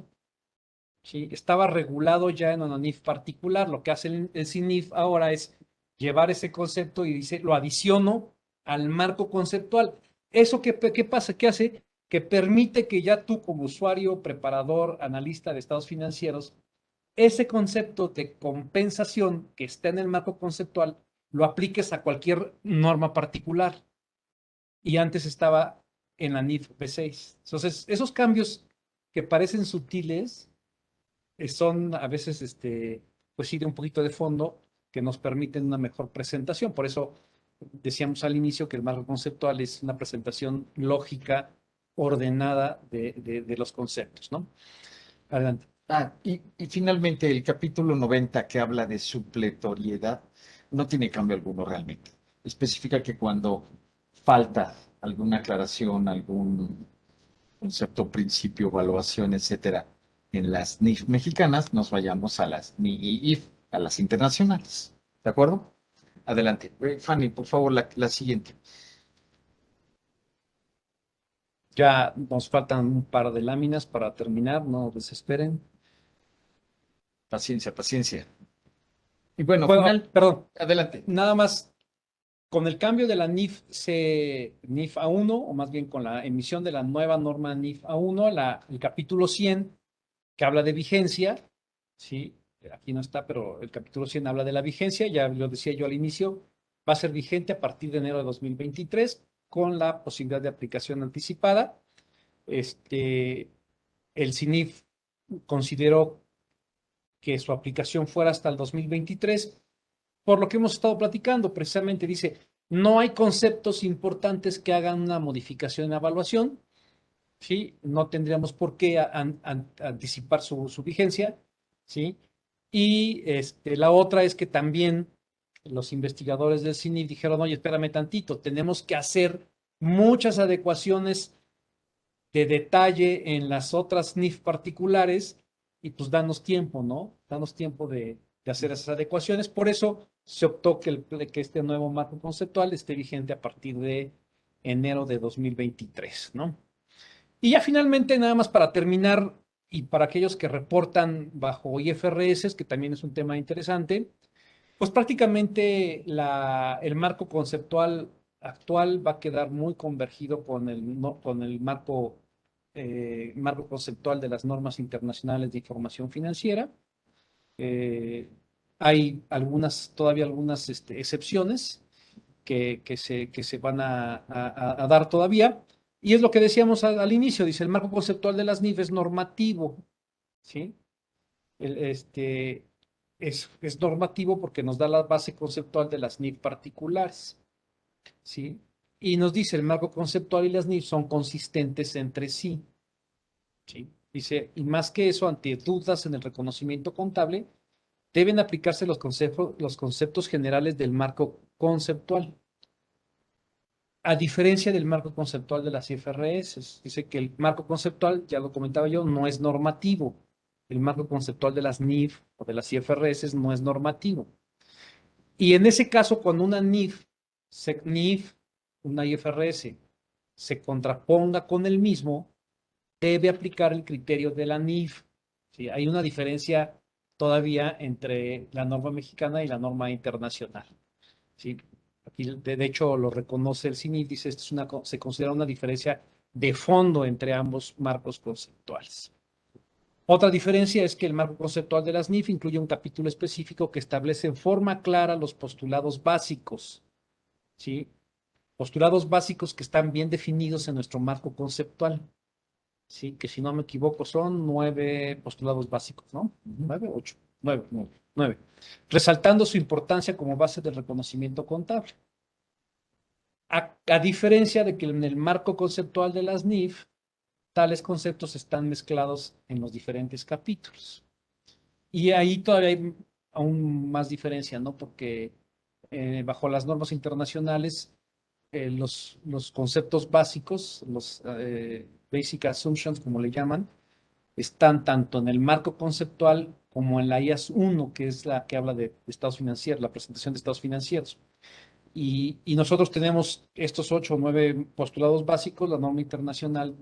¿Sí? Estaba regulado ya en una NIF particular. Lo que hace el CINIF ahora es llevar ese concepto y dice, lo adiciono al marco conceptual. ¿Eso qué pasa? ¿Qué hace? Que permite que ya tú como usuario, preparador, analista de estados financieros, ese concepto de compensación que está en el marco conceptual, lo apliques a cualquier norma particular. Y antes estaba en la NIF B6. Entonces, esos cambios que parecen sutiles, son a veces, pues sí, de un poquito de fondo que nos permiten una mejor presentación. Por eso decíamos al inicio que el marco conceptual es una presentación lógica, ordenada de los conceptos, ¿no? Adelante. Y finalmente el capítulo 90 que habla de supletoriedad no tiene cambio alguno realmente. Especifica que cuando falta alguna aclaración, algún concepto, principio, evaluación, etcétera, en las NIF mexicanas, nos vayamos a las NIIF, a las internacionales. ¿De acuerdo? Adelante. Fanny, por favor, la siguiente. Ya nos faltan un par de láminas para terminar, no desesperen. Paciencia, paciencia. Y bueno, Bueno, final, perdón, adelante. nada más. Con el cambio de la NIF A1, o más bien con la emisión de la nueva norma NIF A1, el capítulo 100, que habla de vigencia, ¿sí? Aquí no está, pero el capítulo 100 habla de la vigencia, ya lo decía yo al inicio, va a ser vigente a partir de enero de 2023 con la posibilidad de aplicación anticipada. El CINIF consideró que su aplicación fuera hasta el 2023, por lo que hemos estado platicando, precisamente dice, no hay conceptos importantes que hagan una modificación en la evaluación, ¿sí? No tendríamos por qué anticipar su vigencia, ¿sí? Y la otra es que también los investigadores del CINIF dijeron, oye, espérame tantito, tenemos que hacer muchas adecuaciones de detalle en las otras NIF particulares y pues danos tiempo, ¿no? Danos tiempo de hacer esas adecuaciones. Por eso se optó que este nuevo marco conceptual esté vigente a partir de enero de 2023, ¿no? Y ya finalmente, nada más para terminar, y para aquellos que reportan bajo IFRS, que también es un tema interesante, pues prácticamente el marco conceptual actual va a quedar muy convergido con con el marco conceptual de las normas internacionales de información financiera. Eh, Hay todavía algunas excepciones que se van a dar todavía. Y es lo que decíamos al inicio, dice, el marco conceptual de las NIF es normativo, ¿sí? El- este, es normativo porque nos da la base conceptual de las NIF particulares, ¿sí? Y nos dice, el marco conceptual y las NIF son consistentes entre sí, ¿sí? Dice, y más que eso, ante dudas en el reconocimiento contable, deben aplicarse los conceptos generales del marco conceptual. A diferencia del marco conceptual de las IFRS, dice que el marco conceptual, ya lo comentaba yo, no es normativo. El marco conceptual de las NIF o de las IFRS no es normativo. Y en ese caso, cuando una NIF, una IFRS, se contraponga con el mismo, debe aplicar el criterio de la NIF. ¿Sí? Hay una diferencia todavía entre la norma mexicana y la norma internacional. ¿Sí? Aquí, de hecho, lo reconoce el CINIF, dice, se considera una diferencia de fondo entre ambos marcos conceptuales. Otra diferencia es que el marco conceptual de las NIF incluye un capítulo específico que establece en forma clara los postulados básicos, ¿sí? Postulados básicos que están bien definidos en nuestro marco conceptual, ¿sí? Que si no me equivoco son 9 postulados básicos, ¿no? 9, 8, 9, 9, 9. Resaltando su importancia como base del reconocimiento contable. A diferencia de que en el marco conceptual de las NIF, tales conceptos están mezclados en los diferentes capítulos. Y ahí todavía hay aún más diferencia, ¿no? Porque bajo las normas internacionales, los conceptos básicos, los basic assumptions, como le llaman, están tanto en el marco conceptual como en la IAS 1, que es la que habla de estados financieros, la presentación de estados financieros. Y nosotros tenemos estos 8 o 9 postulados básicos. La norma internacional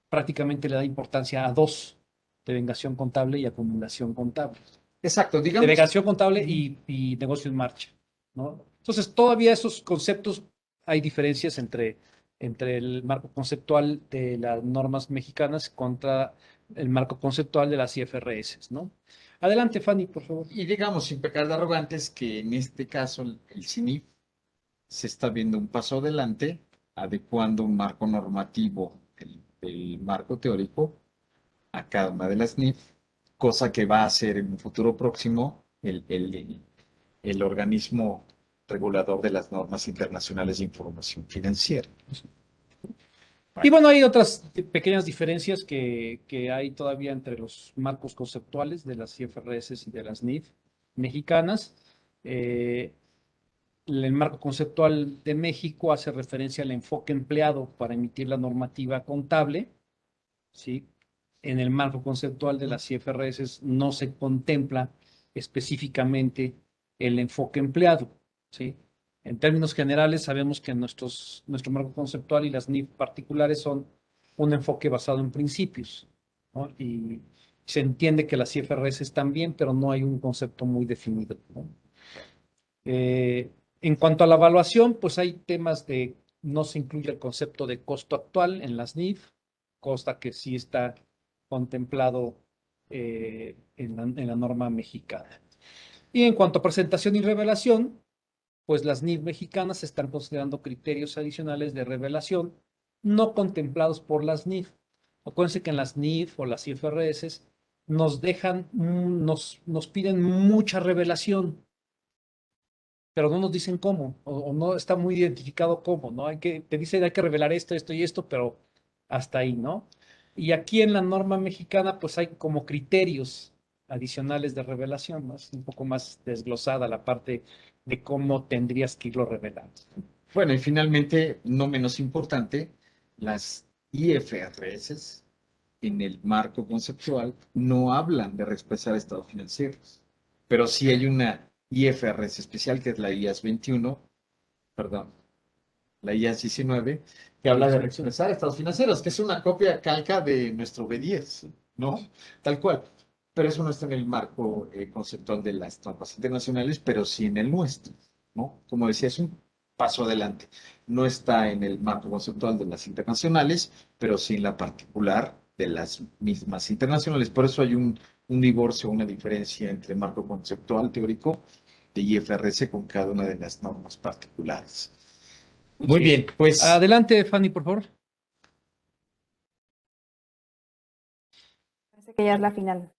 prácticamente le da importancia a dos: devengación contable y acumulación contable. Exacto, digamos. Devengación contable y negocio en marcha, ¿no? Entonces, todavía esos conceptos, hay diferencias entre el marco conceptual de las normas mexicanas contra el marco conceptual de las IFRS, ¿no? Adelante, Fanny, por favor. Y digamos, sin pecar de arrogantes, que en este caso el CINIF se está viendo un paso adelante, adecuando un marco normativo del marco teórico a cada una de las NIF, cosa que va a hacer en un futuro próximo el organismo regulador de las normas internacionales de información financiera. Y bueno, hay otras pequeñas diferencias que hay todavía entre los marcos conceptuales de las IFRS y de las NIF mexicanas. Eh, el marco conceptual de México hace referencia al enfoque empleado para emitir la normativa contable, ¿sí? En el marco conceptual de las IFRS no se contempla específicamente el enfoque empleado, ¿sí? En términos generales, sabemos que nuestro marco conceptual y las NIF particulares son un enfoque basado en principios, ¿no? Y se entiende que las IFRS también, pero no hay un concepto muy definido, ¿no? En cuanto a la evaluación, pues hay temas no se incluye el concepto de costo actual en las NIF, consta que sí está contemplado en la norma mexicana. Y en cuanto a presentación y revelación, pues las NIF mexicanas están considerando criterios adicionales de revelación no contemplados por las NIF. Acuérdense que en las NIF o las IFRS nos piden mucha revelación, pero no nos dicen cómo, o no está muy identificado cómo, ¿no? Te dicen hay que revelar esto, esto y esto, pero hasta ahí, ¿no? Y aquí en la norma mexicana, pues hay como criterios adicionales de revelación, ¿no? Es un poco más desglosada la parte de cómo tendrías que irlo revelando. Bueno, y finalmente, no menos importante, las IFRS en el marco conceptual no hablan de expresar estados financieros, pero sí hay una IFRS especial que es la IAS 21, perdón, la IAS 19, que habla de expresar estados financieros, que es una copia calca de nuestro B10, ¿no? Tal cual. Pero eso no está en el marco conceptual de las normas internacionales, pero sí en el nuestro, ¿no? Como decía, es un paso adelante. No está en el marco conceptual de las internacionales, pero sí en la particular de las mismas internacionales. Por eso hay un un divorcio o una diferencia entre marco conceptual teórico de IFRS con cada una de las normas particulares. Muy Sí. bien, pues Adelante, Fanny, por favor. Parece que ya es la final.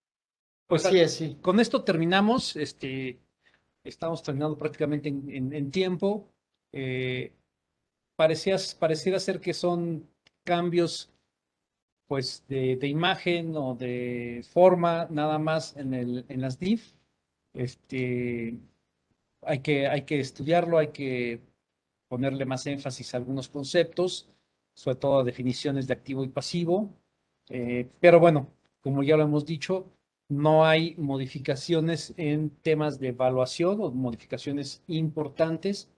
Pues así es, sí. con esto terminamos. Estamos terminando prácticamente en tiempo. Pareciera ser que son cambios pues de imagen o de forma nada más en las DIF. Hay que estudiarlo, hay que ponerle más énfasis a algunos conceptos, sobre todo a definiciones de activo y pasivo. Pero bueno, como ya lo hemos dicho, no hay modificaciones en temas de evaluación o modificaciones importantes.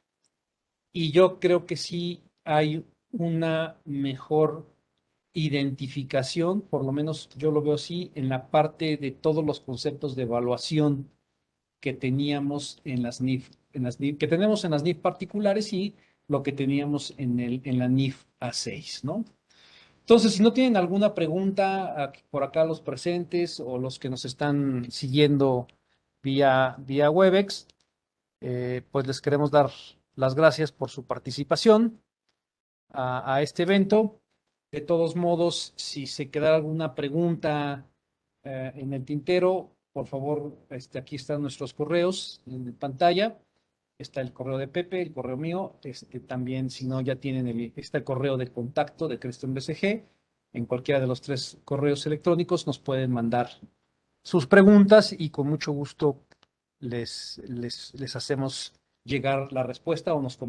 Y yo creo que sí hay una mejor identificación, por lo menos yo lo veo así, en la parte de todos los conceptos de evaluación que teníamos en las NIF, que tenemos en las NIF particulares y lo que teníamos en la NIF A6, ¿no? Entonces, si no tienen alguna pregunta por acá los presentes o los que nos están siguiendo vía Webex, pues les queremos dar las gracias por su participación a este evento. De todos modos, si se quedara alguna pregunta en el tintero, por favor, aquí están nuestros correos en pantalla. Está el correo de Pepe, el correo mío. También, si no, ya tienen está el correo de contacto de Creston BCG. En cualquiera de los 3 correos electrónicos nos pueden mandar sus preguntas y con mucho gusto les hacemos llegar la respuesta o nuestro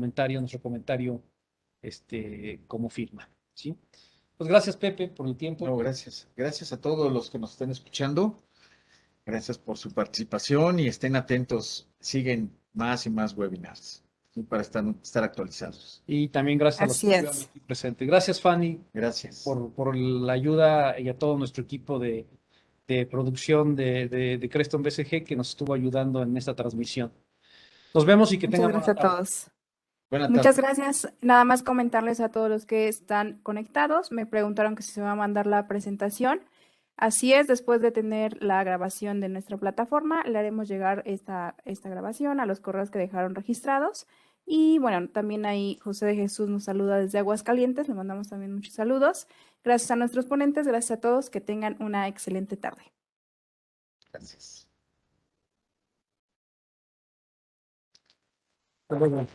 comentario como firma, ¿sí? Pues gracias, Pepe, por el tiempo. No, gracias. Gracias a todos los que nos estén escuchando. Gracias por su participación y estén atentos. Siguen más y más webinars para estar actualizados. Y también gracias a los Así que es. estuvieron aquí presentes. Gracias, Fanny, Gracias. por la ayuda y a todo nuestro equipo de producción de Creston BCG que nos estuvo ayudando en esta transmisión. Nos vemos y que Muchas tengan buena gracias a tarde. todos. Buenas Muchas tardes. gracias. Nada más comentarles a todos los que están conectados. Me preguntaron que si se va a mandar la presentación. Así es, después de tener la grabación de nuestra plataforma, le haremos llegar esta grabación a los correos que dejaron registrados. Y bueno, también ahí José de Jesús nos saluda desde Aguascalientes. Le mandamos también muchos saludos. Gracias a nuestros ponentes, gracias a todos. Que tengan una excelente tarde. Gracias. Hasta luego.